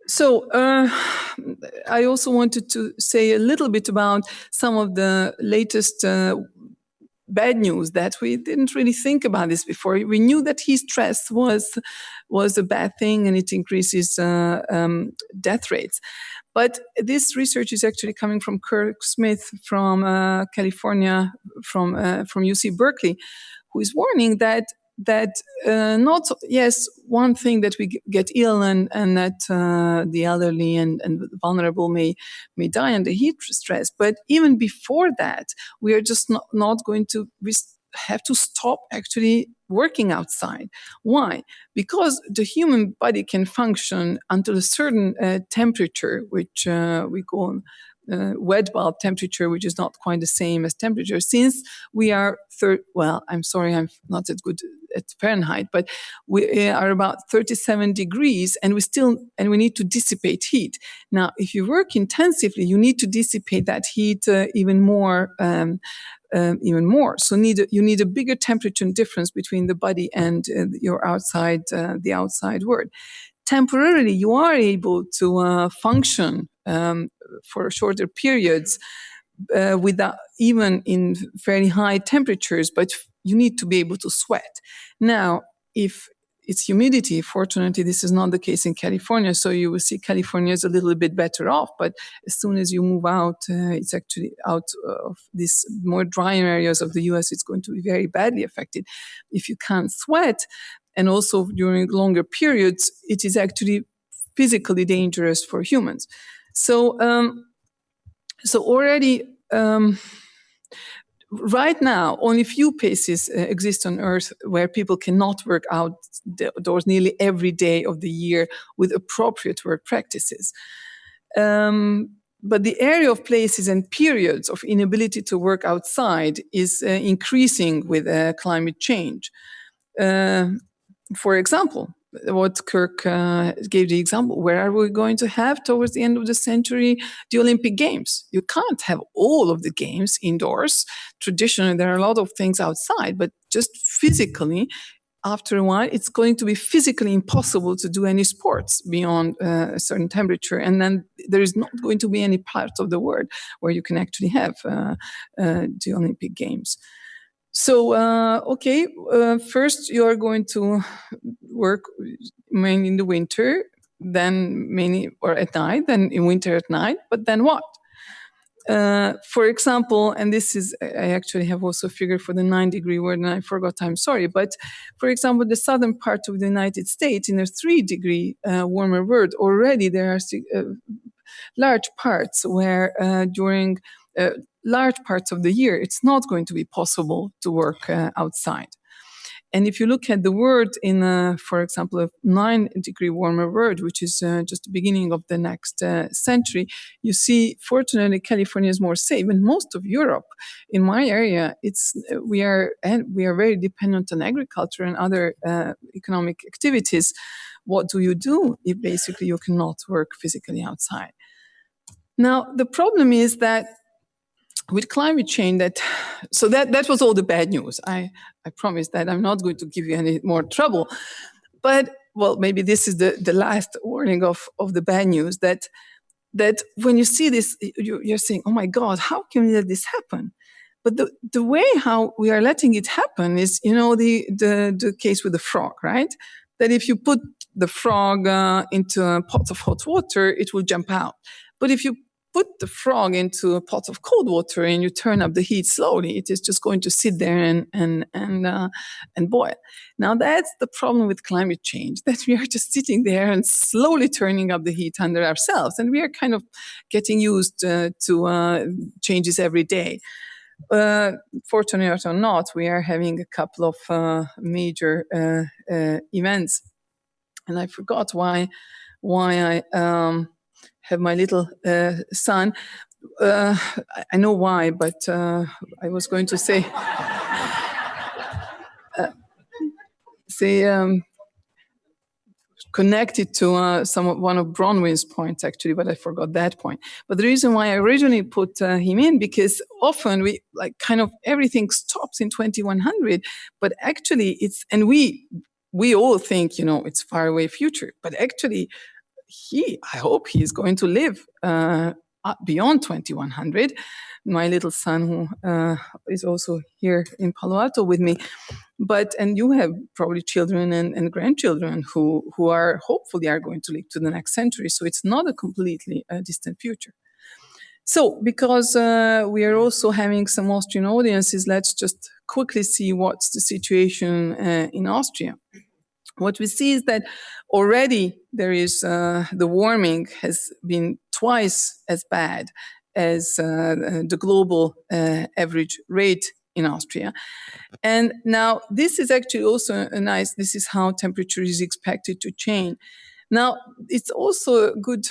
So I also wanted to say a little bit about some of the latest bad news that we didn't really think about this before. We knew that heat stress was a bad thing and it increases death rates. But this research is actually coming from Kirk Smith from California, from UC Berkeley, who is warning that one thing that we get ill and that the elderly and vulnerable may die under heat stress, but even before that, we are just not going to have to stop actually working outside. Why? Because the human body can function until a certain temperature, which we call wet bulb temperature, which is not quite the same as temperature, since we are I'm sorry, I'm not that good at Fahrenheit, but we are about 37 degrees, and we need to dissipate heat. Now, if you work intensively, you need to dissipate that heat even more. So you need a bigger temperature difference between the body and the outside world. Temporarily, you are able to function for shorter periods without even in very high temperatures, but you need to be able to sweat. Now, if it's humidity, fortunately, this is not the case in California, so you will see California is a little bit better off, but as soon as you move out, it's actually out of these more drier areas of the US, it's going to be very badly affected. If you can't sweat, and also during longer periods, it is actually physically dangerous for humans. So already, right now, only few places exist on Earth where people cannot work outdoors nearly every day of the year with appropriate work practices. But the area of places and periods of inability to work outside is increasing with climate change. For example, what Kirk gave the example, where are we going to have towards the end of the century the Olympic Games? You can't have all of the games indoors. Traditionally, there are a lot of things outside, but just physically, after a while, it's going to be physically impossible to do any sports beyond a certain temperature. And then there is not going to be any part of the world where you can actually have the Olympic Games. First you are going to work mainly in the winter, then mainly or at night, then in winter at night, but then what? For example, and this is, I actually have also a figure for the 9-degree world, and I forgot, I'm sorry, but for example, the southern part of the United States, in a 3-degree warmer world, already there are large parts where during large parts of the year, it's not going to be possible to work outside. And if you look at the world in, for example, a 9-degree warmer world, which is just the beginning of the next century, you see, fortunately, California is more safe. And most of Europe, in my area, we are very dependent on agriculture and other economic activities. What do you do if basically you cannot work physically outside? Now, the problem is that with climate change, that was all the bad news. I promise that I'm not going to give you any more trouble. But, well, maybe this is the last warning of the bad news, that when you see this, you're saying, oh my God, how can we let this happen? But the way how we are letting it happen is, the case with the frog, right? That if you put the frog into a pot of hot water, it will jump out. But if you put the frog into a pot of cold water and you turn up the heat slowly, it is just going to sit there and boil. Now that's the problem with climate change, that we are just sitting there and slowly turning up the heat under ourselves, and we are kind of getting used to changes every day. Fortunately or not, we are having a couple of major events, and I forgot why I have my little son. I know why, but I was going to say connected to one of Bronwyn's points, actually, but I forgot that point. But the reason why I originally put him in, because often we everything stops in 2100, but actually we all think, it's far away future, but actually I hope he is going to live beyond 2100. My little son, who is also here in Palo Alto with me, and you have probably children and grandchildren who are hopefully are going to live to the next century. So it's not a completely distant future. So because we are also having some Austrian audiences, let's just quickly see what's the situation in Austria. What we see is that already there is the warming has been twice as bad as the global average rate in Austria. And now this is actually also this is how temperature is expected to change. Now, it's also a good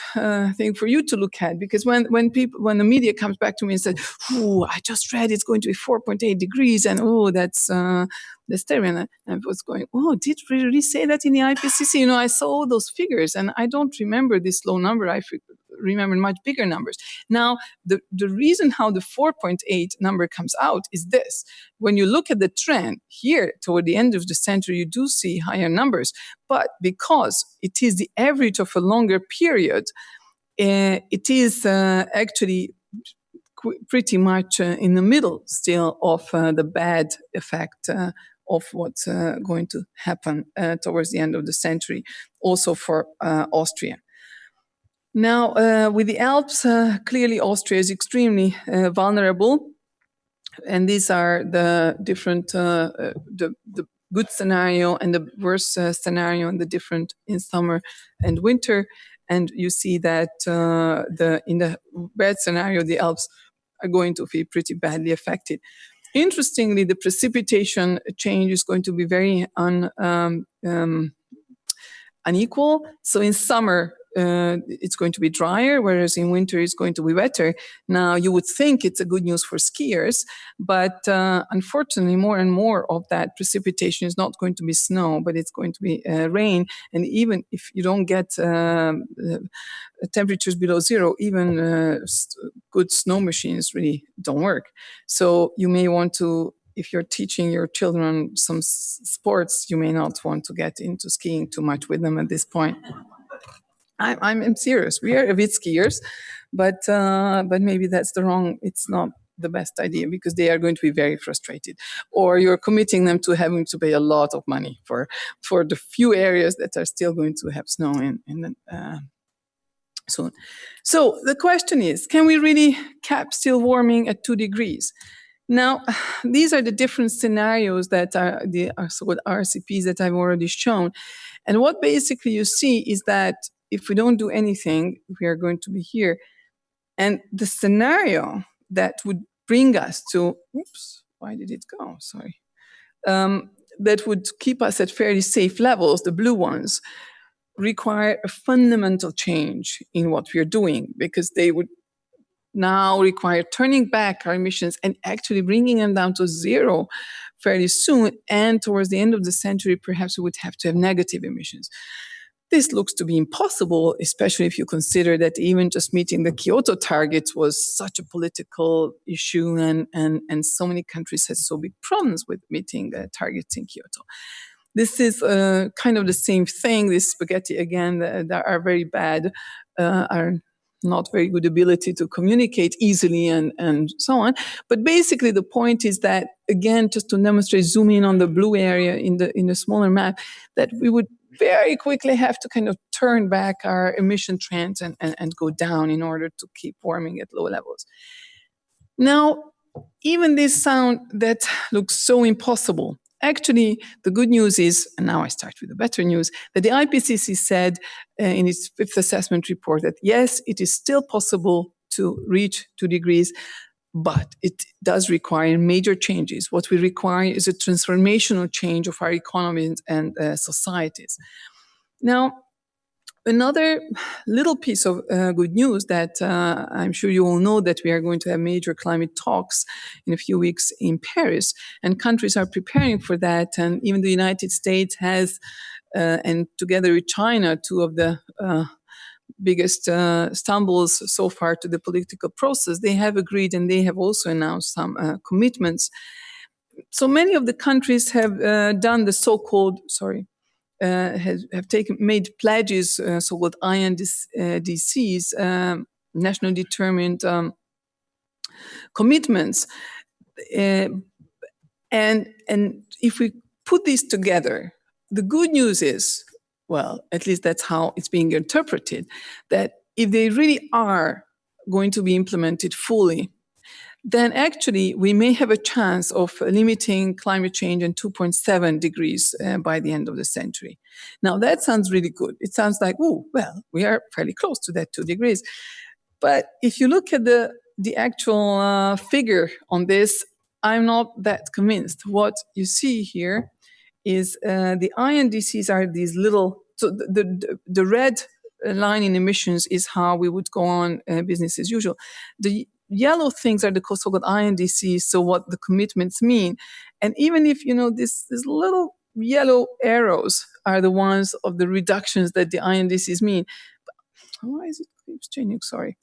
thing for you to look at, because when the media comes back to me and says, I just read it's going to be 4.8 degrees, and that's terrible. And I was going, did we really say that in the IPCC? I saw all those figures, and I don't remember this low number. I remember much bigger numbers. Now, the reason how the 4.8 number comes out is this. When you look at the trend here toward the end of the century, you do see higher numbers. But because it is the average of a longer period, it is actually pretty much in the middle still of the bad effect of what's going to happen towards the end of the century, also for Austria. Now, with the Alps, clearly Austria is extremely vulnerable, and these are the different, the good scenario and the worst scenario, and the different in summer and winter. And you see that in the bad scenario, the Alps are going to be pretty badly affected. Interestingly, the precipitation change is going to be very unequal. So in summer, it's going to be drier, whereas in winter it's going to be wetter. Now, you would think it's a good news for skiers, but unfortunately, more and more of that precipitation is not going to be snow, but it's going to be rain. And even if you don't get temperatures below zero, even good snow machines really don't work. So you may want to, if you're teaching your children some sports, you may not want to get into skiing too much with them at this point. I'm serious. We are avid skiers, but maybe that's the wrong. It's not the best idea, because they are going to be very frustrated. Or you're committing them to having to pay a lot of money for the few areas that are still going to have snow soon. So the question is, can we really cap still warming at 2 degrees? Now, these are the different scenarios that are the so-called RCPs that I've already shown. And what basically you see is that if we don't do anything, we are going to be here. And the scenario that would bring us to, why did it go? Sorry. That would keep us at fairly safe levels, the blue ones, require a fundamental change in what we are doing, because they would now require turning back our emissions and actually bringing them down to zero fairly soon. And towards the end of the century, perhaps we would have to have negative emissions. This looks to be impossible, especially if you consider that even just meeting the Kyoto targets was such a political issue, and so many countries had so big problems with meeting the targets in Kyoto. This is kind of the same thing. This spaghetti, again, that are very bad, are not very good ability to communicate easily and so on. But basically the point is that, again, just to demonstrate, zoom in on the blue area in the smaller map, that we would very quickly have to kind of turn back our emission trends and go down in order to keep warming at low levels. Now, even this sound that looks so impossible, actually, the good news is, and now I start with the better news, that the IPCC said in its 5th assessment report that yes, it is still possible to reach 2 degrees, but it does require major changes. What we require is a transformational change of our economies and societies. Now, another little piece of good news that I'm sure you all know, that we are going to have major climate talks in a few weeks in Paris, and countries are preparing for that. And even the United States has, and together with China, two of the biggest stumbles so far to the political process, they have agreed, and they have also announced some commitments. So many of the countries have done the so-called, made pledges, so-called INDCs, national determined commitments, and if we put these together, the good news is, well, at least that's how it's being interpreted, that if they really are going to be implemented fully, then actually we may have a chance of limiting climate change in 2.7 degrees by the end of the century. Now, that sounds really good. It sounds like, oh, well, we are fairly close to that 2 degrees. But if you look at the actual figure on this, I'm not that convinced. What you see here is the INDCs are these little, so the red line in emissions is how we would go on business as usual. The yellow things are the so-called INDCs, so what the commitments mean. And even if, these little yellow arrows are the ones of the reductions that the INDCs mean. Why is it keeps changing? Sorry.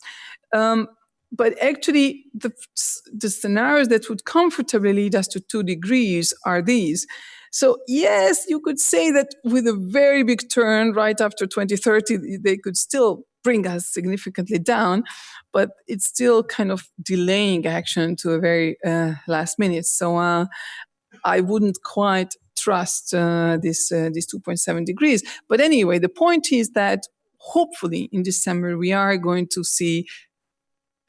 But actually, the scenarios that would comfortably lead us to 2 degrees are these. So yes, you could say that with a very big turn right after 2030, they could still bring us significantly down, but it's still kind of delaying action to a very last minute. So I wouldn't quite trust this 2.7 degrees. But anyway, the point is that hopefully in December, we are going to see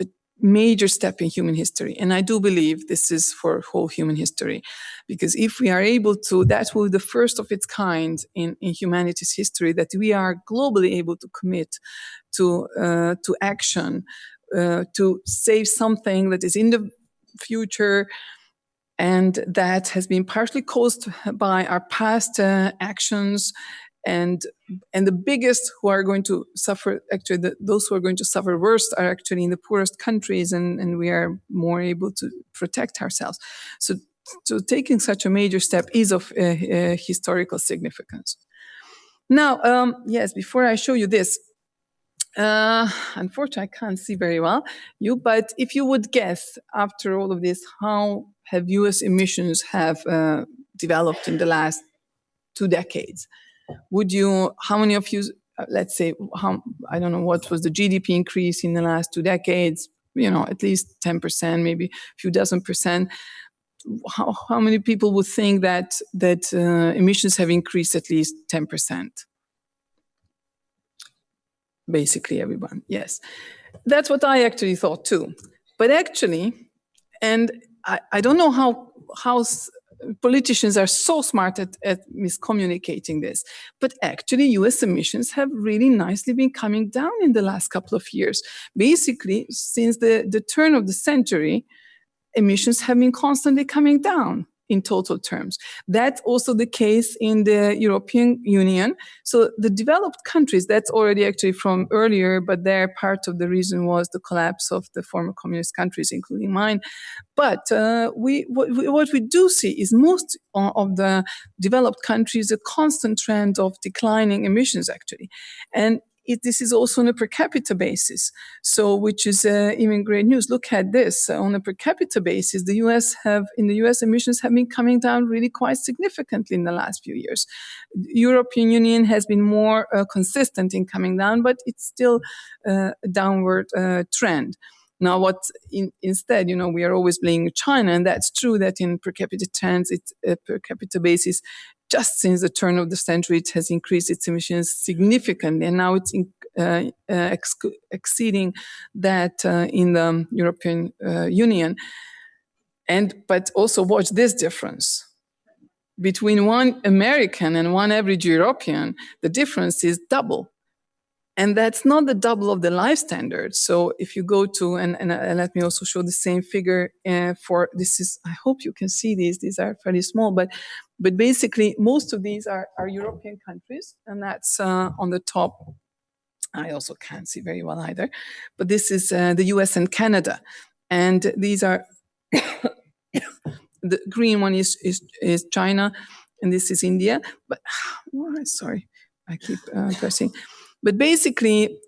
a major step in human history. And I do believe this is for whole human history, because if we are able to, that will be the first of its kind in humanity's history, that we are globally able to commit to action, to save something that is in the future, and that has been partially caused by our past actions. And the biggest who are going to suffer, actually, those who are going to suffer worst are actually in the poorest countries, and we are more able to protect ourselves. So taking such a major step is of historical significance. Now, yes, before I show you this, unfortunately, I can't see very well but if you would guess, after all of this, how have US emissions have developed in the last 2 decades? How many of you, let's say, I don't know, what was the GDP increase in the last 2 decades? at least 10%, maybe a few dozen percent. How many people would think that emissions have increased at least 10%? Basically everyone, yes. That's what I actually thought too. But actually, and I don't know how politicians are so smart at miscommunicating this, but actually US emissions have really nicely been coming down in the last couple of years. Basically, since the turn of the century, emissions have been constantly coming down in total terms. That's also the case in the European Union. So the developed countries, that's already actually from earlier, but there part of the reason was the collapse of the former communist countries, including mine. But what we do see is most of the developed countries, a constant trend of declining emissions, actually. And this is also on a per capita basis, so which is even great news. Look at this. On a per capita basis, the US emissions have been coming down really quite significantly in the last few years. The European Union has been more consistent in coming down, but it's still a downward trend. Now, instead, we are always blaming China, and that's true that in per capita terms, it's a per capita basis. Just since the turn of the century, it has increased its emissions significantly, and now it's exceeding that in the European Union. But also watch this difference. Between one American and one average European, the difference is double. And that's not the double of the life standard. So if you go to, and let me also show the same figure for, I hope you can see these are fairly small, but basically most of these are European countries, and that's on the top. I also can't see very well either, but this is the US and Canada. And these are, the green one is China, and this is India. But, sorry, I keep pressing. But basically,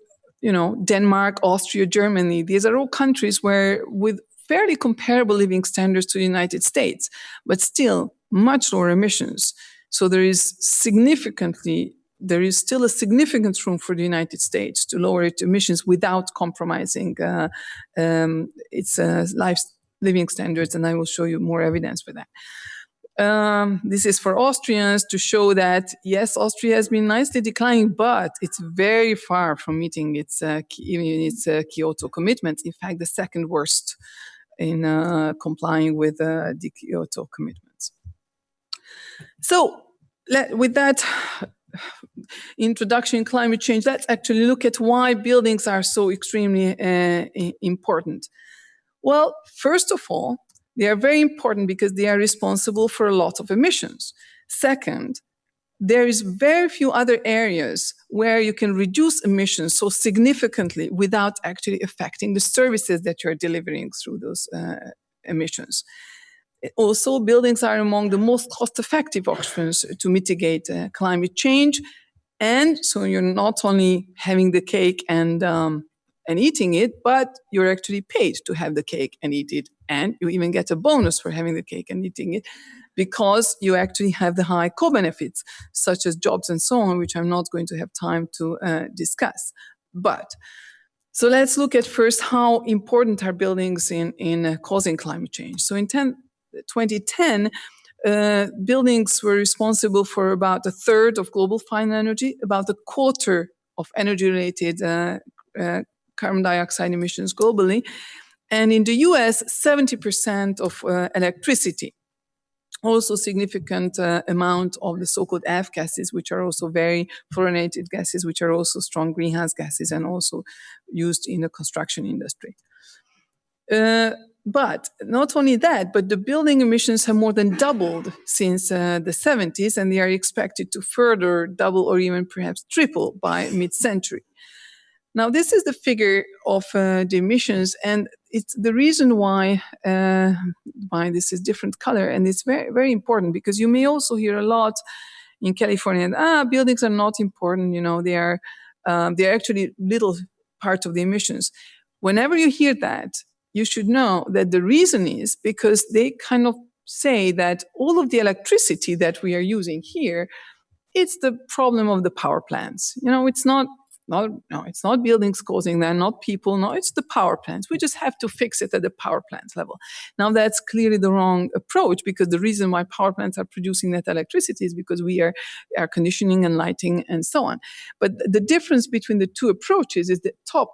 Denmark, Austria, Germany, these are all countries with fairly comparable living standards to the United States, but still much lower emissions. So there is still a significant room for the United States to lower its emissions without compromising its living standards, and I will show you more evidence for that. This is for Austrians to show that, yes, Austria has been nicely declining, but it's very far from meeting its Kyoto commitments. In fact, the second worst in complying with the Kyoto commitments. So with that introduction in climate change, let's actually look at why buildings are so extremely important. Well, first of all, they are very important because they are responsible for a lot of emissions. Second, there is very few other areas where you can reduce emissions so significantly without actually affecting the services that you're delivering through those emissions. Also, buildings are among the most cost-effective options to mitigate climate change. And so you're not only having the cake and eating it, but you're actually paid to have the cake and eat it. And you even get a bonus for having the cake and eating it because you actually have the high co-benefits, such as jobs and so on, which I'm not going to have time to discuss. So let's look at first how important are buildings in causing climate change. So in 2010, buildings were responsible for about a third of global final energy, about a quarter of energy-related carbon dioxide emissions globally, and in the US, 70% of electricity. Also significant amount of the so-called F gases, which are also very fluorinated gases, which are also strong greenhouse gases and also used in the construction industry. But not only that, but the building emissions have more than doubled since the 70s, and they are expected to further double or even perhaps triple by mid-century. Now, this is the figure of the emissions, and it's the reason why this is different color, and it's very, very important because you may also hear a lot in California, buildings are not important, they are actually little part of the emissions. Whenever you hear that, you should know that the reason is because they kind of say that all of the electricity that we are using here, it's the problem of the power plants. It's not No, it's not buildings causing that, not people. No, it's the power plants. We just have to fix it at the power plant level. Now, that's clearly the wrong approach, because the reason why power plants are producing that electricity is because we are air conditioning and lighting and so on. But the difference between the two approaches is the top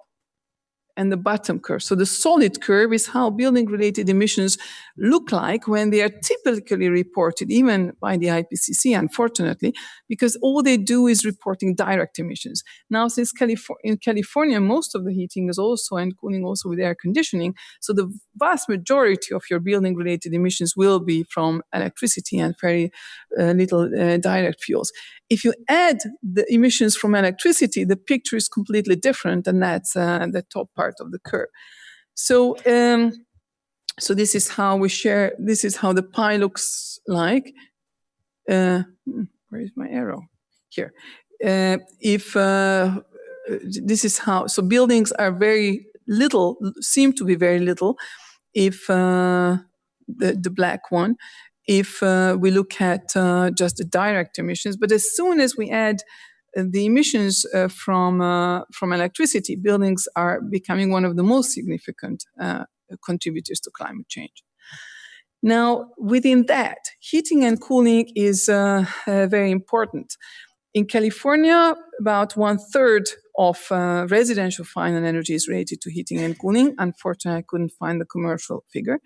and the bottom curve. So the solid curve is how building-related emissions look like when they are typically reported, even by the IPCC, unfortunately, because all they do is reporting direct emissions. Now, since in California, most of the heating is also and cooling also with air conditioning, so the vast majority of your building-related emissions will be from electricity and very little direct fuels. If you add the emissions from electricity, the picture is completely different, and that's the top part of the curve. So, so this is how we share. This is how the pie looks like. Where is my arrow? Here. This is how. So buildings are very little, seem to be very little. If the black one. If we look at just the direct emissions, but as soon as we add the emissions from electricity, buildings are becoming one of the most significant contributors to climate change. Now, within that, heating and cooling is very important. In California, about 1/3 of residential final energy is related to heating and cooling. Unfortunately, I couldn't find the commercial figure.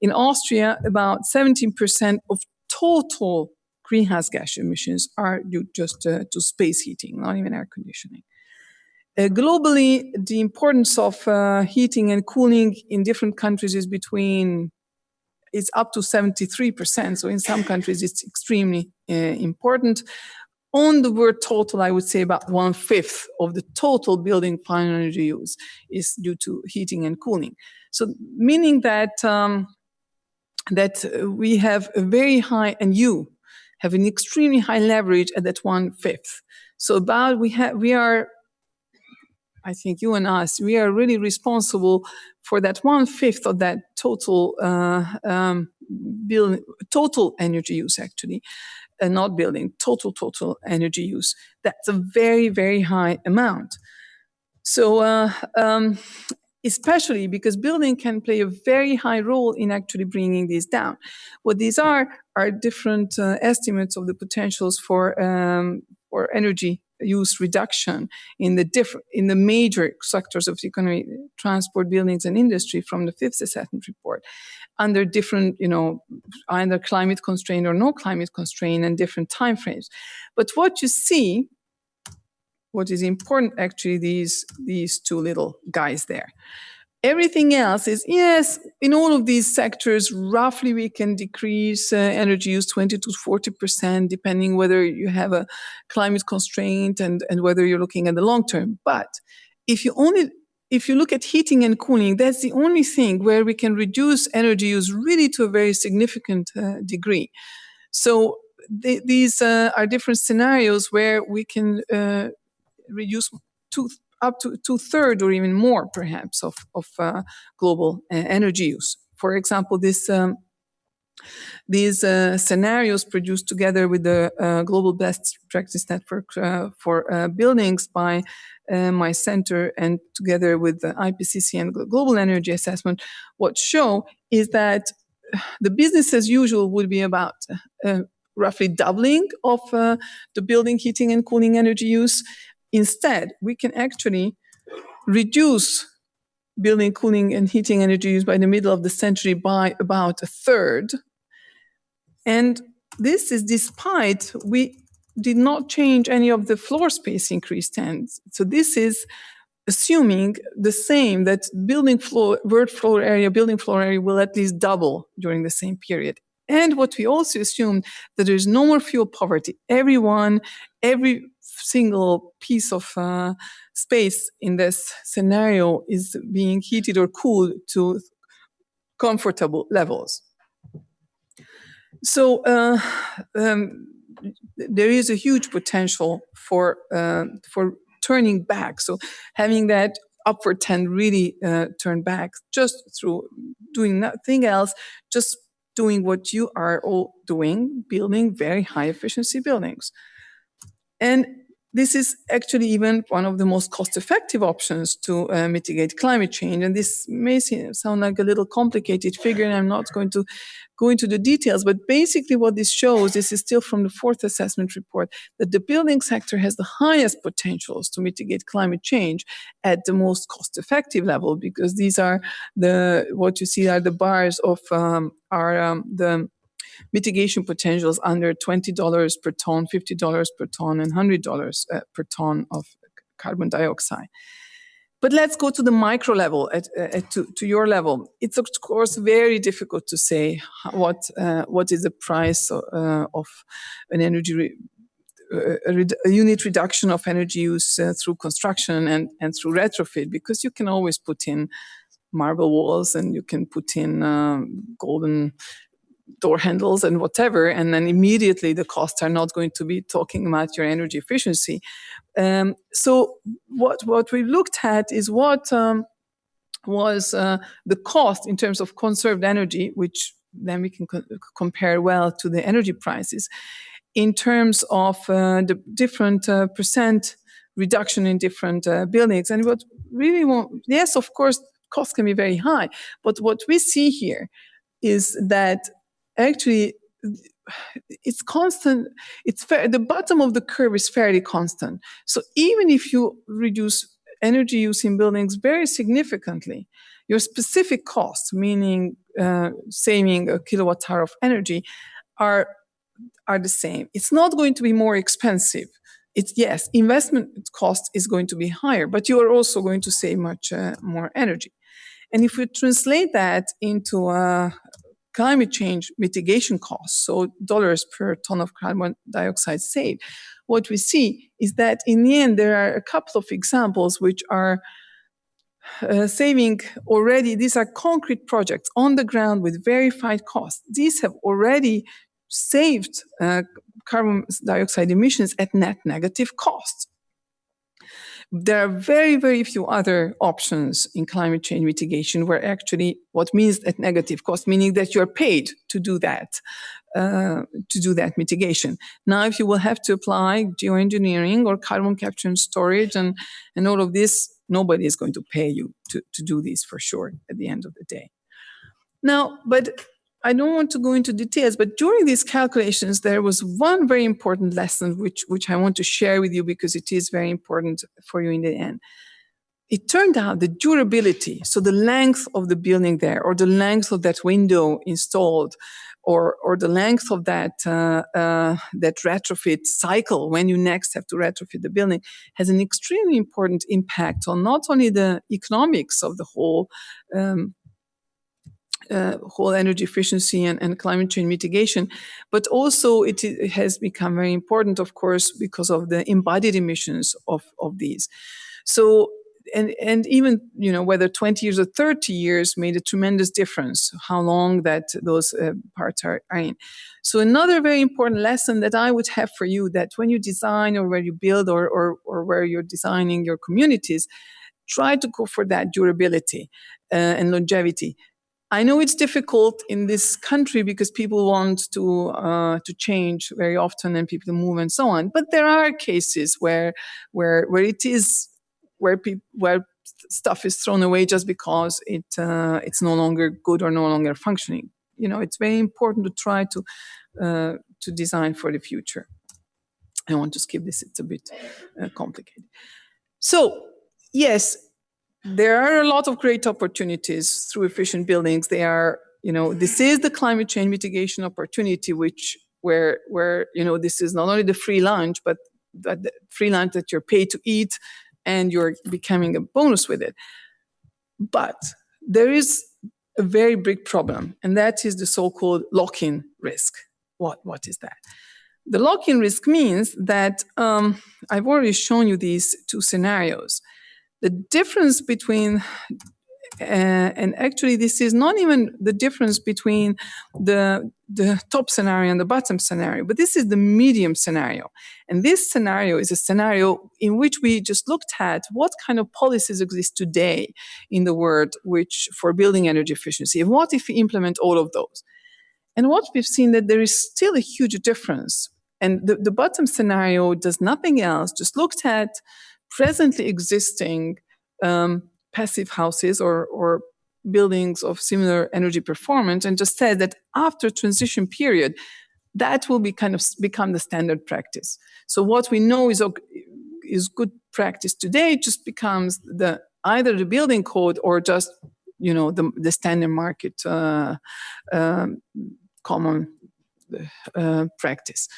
In Austria, about 17% of total greenhouse gas emissions are due just to space heating, not even air conditioning. Globally, the importance of heating and cooling in different countries is up to 73%. So in some countries, it's extremely important. On the word total, I would say about 1/5 of the total building final energy use is due to heating and cooling. So meaning that we have a very high, and you have an extremely high leverage at that 1/5. So we are, I think you and us, we are really responsible for that 1/5 of that total total energy use, actually. Not building, total energy use. That's a very, very high amount. So, especially because building can play a very high role in actually bringing these down. What these are different estimates of the potentials for energy use reduction in the major sectors of the economy, transport, buildings, and industry from the fifth assessment report, under different, either climate constrained or no climate constrained, and different timeframes. But what you see, what is important, actually, these two little guys there. Everything else is, yes, in all of these sectors, roughly we can decrease energy use 20 to 40%, depending whether you have a climate constraint and whether you're looking at the long term. But if you look at heating and cooling, that's the only thing where we can reduce energy use really to a very significant degree. So these are different scenarios where we can reduce up to 2/3 or even more, perhaps, of global energy use. For example, these scenarios produced together with the Global Best Practice Network for Buildings by my center, and together with the IPCC and Global Energy Assessment, what show is that the business as usual would be about roughly doubling of the building heating and cooling energy use. Instead, we can actually reduce building, cooling, and heating energy use by the middle of the century by about 1/3. And this is despite we did not change any of the floor space increase trends. So this is assuming the same, that building floor area will at least double during the same period. And what we also assumed, that there's no more fuel poverty. Every single piece of space in this scenario is being heated or cooled to comfortable levels. So there is a huge potential for turning back. So having that upward trend really turn back just through doing nothing else, just doing what you are all doing, building very high efficiency buildings. And this is actually even one of the most cost-effective options to mitigate climate change. And this may sound like a little complicated figure, and I'm not going to go into the details, but basically what this shows, this is still from the fourth assessment report, that the building sector has the highest potentials to mitigate climate change at the most cost-effective level, because these are what you see are the bars of the mitigation potentials under $20 per ton, $50 per ton, and $100 per ton of carbon dioxide. But let's go to the micro level, to your level. It's of course very difficult to say what is the price of an energy a unit reduction of energy use through construction and through retrofit, because you can always put in marble walls and you can put in golden door handles and whatever, and then immediately the costs are not going to be talking about your energy efficiency. So what we looked at is what was the cost in terms of conserved energy, which then we can compare well to the energy prices, in terms of the different percent reduction in different buildings. And what really yes, of course, costs can be very high, but what we see here is that actually it's constant. It's fair. The bottom of the curve is fairly constant. So even if you reduce energy use in buildings very significantly, your specific costs, meaning saving a kilowatt hour of energy, are the same. It's not going to be more expensive. Yes, investment cost is going to be higher, but you are also going to save much more energy. And if we translate that into climate change mitigation costs, so dollars per ton of carbon dioxide saved, what we see is that in the end, there are a couple of examples which are saving already. These are concrete projects on the ground with verified costs. These have already saved carbon dioxide emissions at net negative costs. There are very, very few other options in climate change mitigation where actually what means at negative cost, meaning that you're paid to do that mitigation. Now, if you will have to apply geoengineering or carbon capture and storage and all of this, nobody is going to pay you to do this for sure at the end of the day. Now, but I don't want to go into details, but during these calculations, there was one very important lesson which I want to share with you because it is very important for you in the end. It turned out the durability, so the length of the building there, or the length of that window installed, or the length of that retrofit cycle when you next have to retrofit the building, has an extremely important impact on not only the economics of the whole energy efficiency and climate change mitigation, but also it has become very important, of course, because of the embodied emissions of these. So, and even, whether 20 years or 30 years made a tremendous difference, how long that those parts are in. So another very important lesson that I would have for you, that when you design or where you build or where you're designing your communities, try to go for that durability and longevity. I know it's difficult in this country because people want to change very often and people move and so on. But there are cases where it is where stuff is thrown away just because it's no longer good or no longer functioning. It's very important to try to design for the future. I want to skip this; it's a bit complicated. So yes. There are a lot of great opportunities through efficient buildings. They are, this is the climate change mitigation opportunity, where this is not only the free lunch, but the free lunch that you're paid to eat, and you're becoming a bonus with it. But there is a very big problem, and that is the so-called lock-in risk. What is that? The lock-in risk means that I've already shown you these two scenarios. The difference between, and actually this is not even the difference between the top scenario and the bottom scenario, but this is the medium scenario. And this scenario is a scenario in which we just looked at what kind of policies exist today in the world for building energy efficiency. And what if we implement all of those? And what we've seen that there is still a huge difference. And the bottom scenario does nothing else, just looked at presently existing passive houses or buildings of similar energy performance, and just said that after transition period, that will be become the standard practice. So what we know is good practice today just becomes either the building code or just the standard market common practice.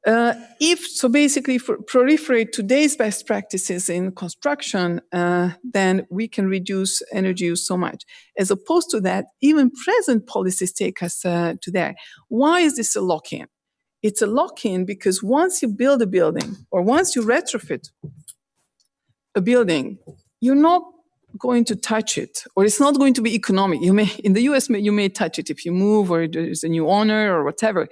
Basically, if we proliferate today's best practices in construction, then we can reduce energy use so much. As opposed to that, even present policies take us to there. Why is this a lock-in? It's a lock-in because once you build a building or once you retrofit a building, you're not going to touch it, or it's not going to be economic. In the US, you may touch it if you move or there's a new owner or whatever.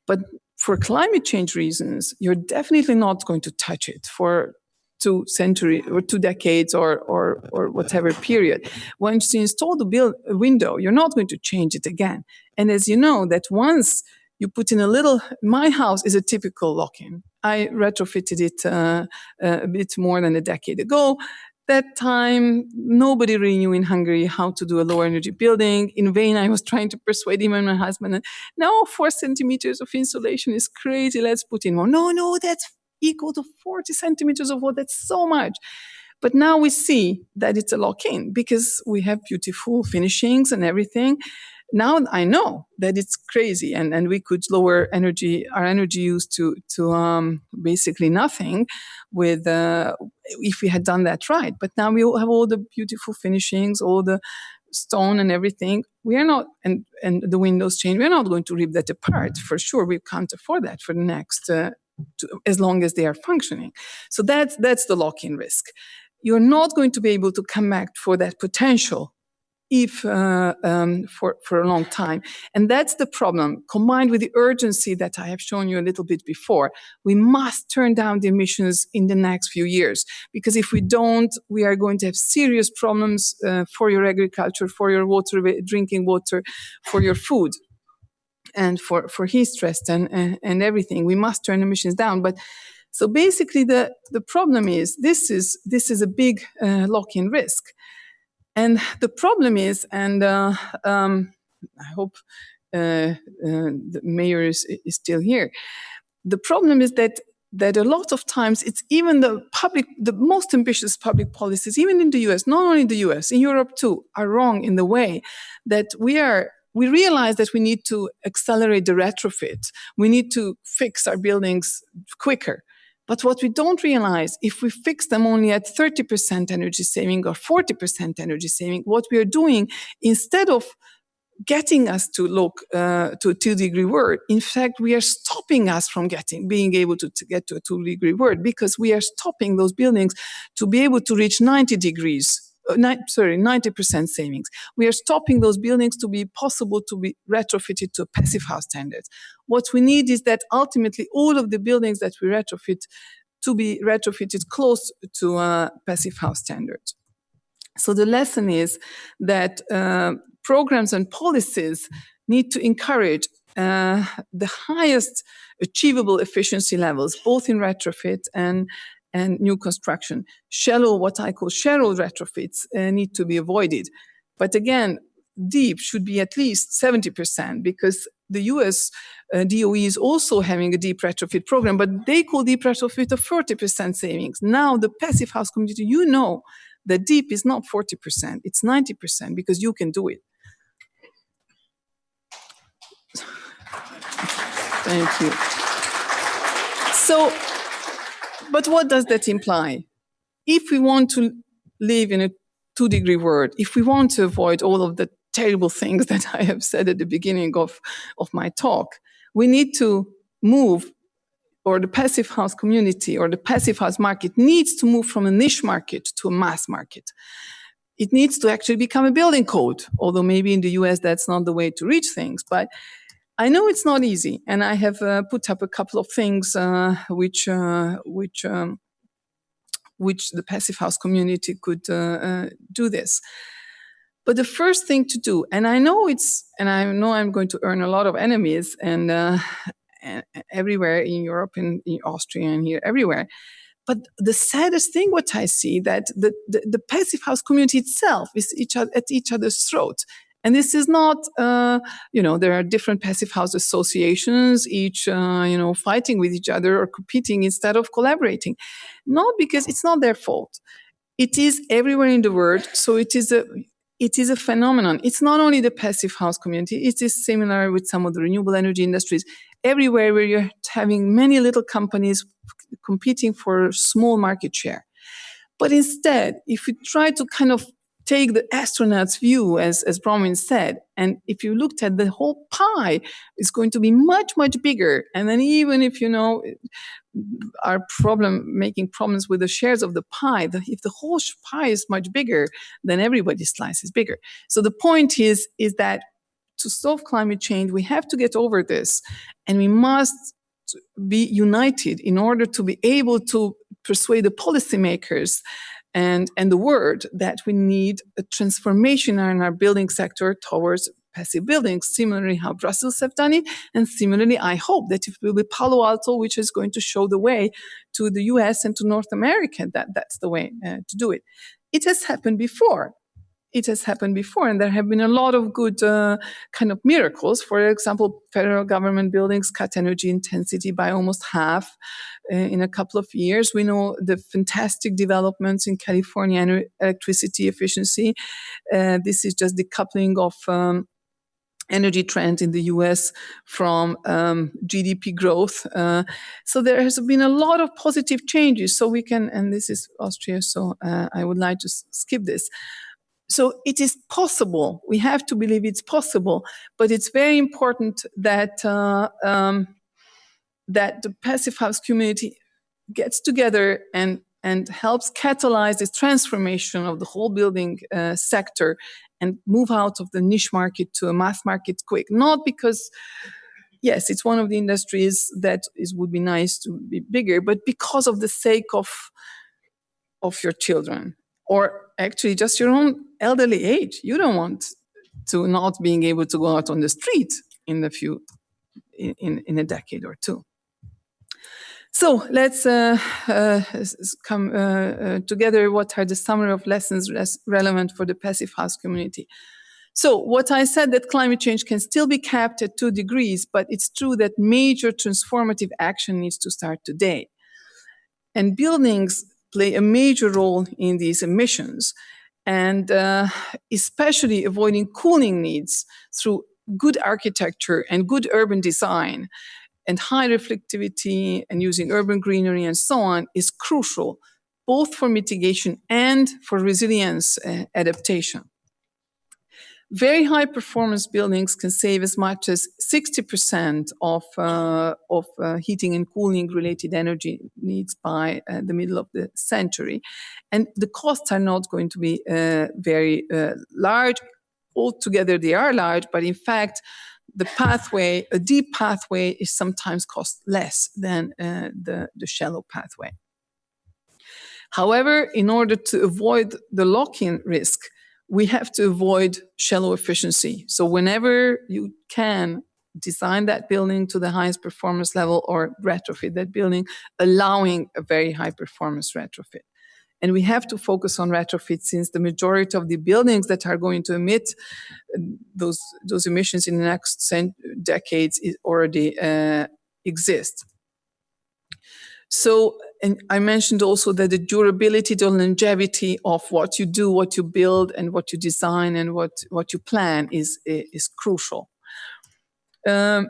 But for climate change reasons, you're definitely not going to touch it for 2 centuries or 2 decades or whatever period. Once you install a window, you're not going to change it again. And as you know, that once you put in my house is a typical lock-in. I retrofitted it a bit more than a decade ago. That time, nobody really knew in Hungary how to do a low energy building. In vain, I was trying to persuade him and my husband. And now 4 centimeters of insulation is crazy. Let's put in more. No, that's equal to 40 centimeters of wood. That's so much. But now we see that it's a lock-in because we have beautiful finishings and everything. Now I know that it's crazy, and we could lower our energy use to basically nothing if we had done that right. But now we have all the beautiful finishings, all the stone and everything. We are not, and the windows change. We're not going to rip that apart for sure. We can't afford that for the next as long as they are functioning. So that's the lock-in risk. You're not going to be able to come back for that potential for a long time. And that's the problem, combined with the urgency that I have shown you a little bit before. We must turn down the emissions in the next few years, because if we don't, we are going to have serious problems for your agriculture, for your water, drinking water, for your food, and for heat stress and everything. We must turn emissions down. But so basically the problem is this is a big lock-in risk. And the problem is, and I hope the mayor is still here. The problem is that a lot of times it's even the most ambitious public policies, even in the US, not only in the US, in Europe too, are wrong in the way that we realize that we need to accelerate the retrofit. We need to fix our buildings quicker. But what we don't realize, if we fix them only at 30% energy saving or 40% energy saving, what we are doing, instead of getting us to look to a 2-degree world, in fact, we are stopping us from being able to get to a 2-degree world, because we are stopping those buildings to be able to reach 90% savings. We are stopping those buildings to be possible to be retrofitted to passive house standards. What we need is that ultimately all of the buildings that we retrofit to be retrofitted close to passive house standards. So the lesson is that programs and policies need to encourage the highest achievable efficiency levels, both in retrofit and new construction. What I call shallow retrofits need to be avoided. But again, deep should be at least 70%, because the US DOE is also having a deep retrofit program, but they call deep retrofit a 40% savings. Now the passive house community, that deep is not 40%, it's 90%, because you can do it. Thank you. So, but what does that imply? If we want to live in a 2-degree world, if we want to avoid all of the terrible things that I have said at the beginning of my talk, we need to move, or the passive house community or the passive house market needs to move from a niche market to a mass market. It needs to actually become a building code, although maybe in the US that's not the way to reach things. But I know it's not easy, and I have put up a couple of things which the passive house community could do this. But the first thing to do, and I know I'm going to earn a lot of enemies, and everywhere in Europe and in Austria and here everywhere. But the saddest thing, what I see, that the passive house community itself is at each other's throat. And this is not, there are different passive house associations, each, fighting with each other or competing instead of collaborating. Not because it's not their fault. It is everywhere in the world. So it is a phenomenon. It's not only the passive house community. It is similar with some of the renewable energy industries. Everywhere where you're having many little companies competing for small market share. But instead, if you try to kind of take the astronaut's view, as Bronwyn said, and if you looked at the whole pie, it's going to be much, much bigger. And then even if, our making problems with the shares of the pie, if the whole pie is much bigger, then everybody's slice is bigger. So the point is that to solve climate change, we have to get over this, and we must be united in order to be able to persuade the policymakers and the world that we need a transformation in our building sector towards passive buildings, similarly how Brussels have done it, and similarly I hope that it will be Palo Alto which is going to show the way to the US and to North America, that's the way to do it. It has happened before. And there have been a lot of good kind of miracles. For example, federal government buildings cut energy intensity by almost half in a couple of years. We know the fantastic developments in California electricity efficiency. This is just decoupling of energy trend in the US from GDP growth. So there has been a lot of positive changes. So we can, and this is Austria, so I would like to skip this. So it is possible. We have to believe it's possible, but it's very important that that the passive house community gets together and helps catalyze this transformation of the whole building sector and move out of the niche market to a mass market quick. Not because, yes, it's one of the industries that would be nice to be bigger, but because of the sake of your children. Or actually just your own elderly age. You don't want to not being able to go out on the street in a decade or two. So let's come together. What are the summary of lessons relevant for the passive house community? So what I said, that climate change can still be capped at 2 degrees, but it's true that major transformative action needs to start today. And buildings play a major role in these emissions, and especially avoiding cooling needs through good architecture and good urban design and high reflectivity and using urban greenery and so on is crucial, both for mitigation and for resilience adaptation. Very high performance buildings can save as much as 60% of heating and cooling related energy needs by the middle of the century. And the costs are not going to be very large. Altogether, they are large, but in fact, a deep pathway is sometimes cost less than the shallow pathway. However, in order to avoid the lock-in risk, we have to avoid shallow efficiency. So whenever you can design that building to the highest performance level or retrofit that building, allowing a very high performance retrofit. And we have to focus on retrofit since the majority of the buildings that are going to emit those emissions in the next decades already exist. So, and I mentioned also that the durability, the longevity of what you do, what you build, and what you design and what you plan is crucial. And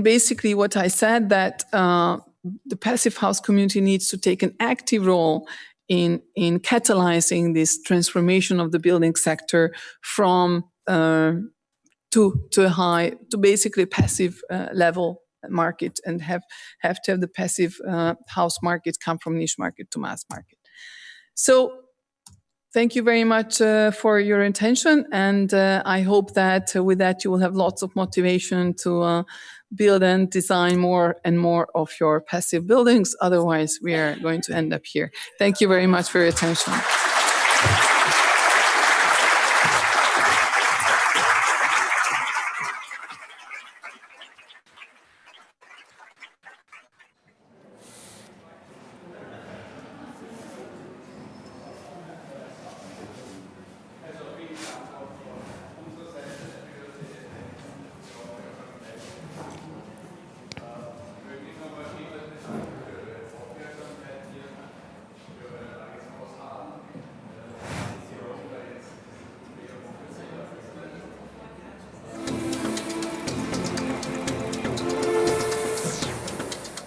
basically what I said, that the passive house community needs to take an active role in catalyzing this transformation of the building sector from to basically passive level market, and have to have the passive house market come from niche market to mass market. So thank you very much for your attention, and I hope that with that you will have lots of motivation to build and design more and more of your passive buildings. Otherwise, we are going to end up here. Thank you very much for your attention.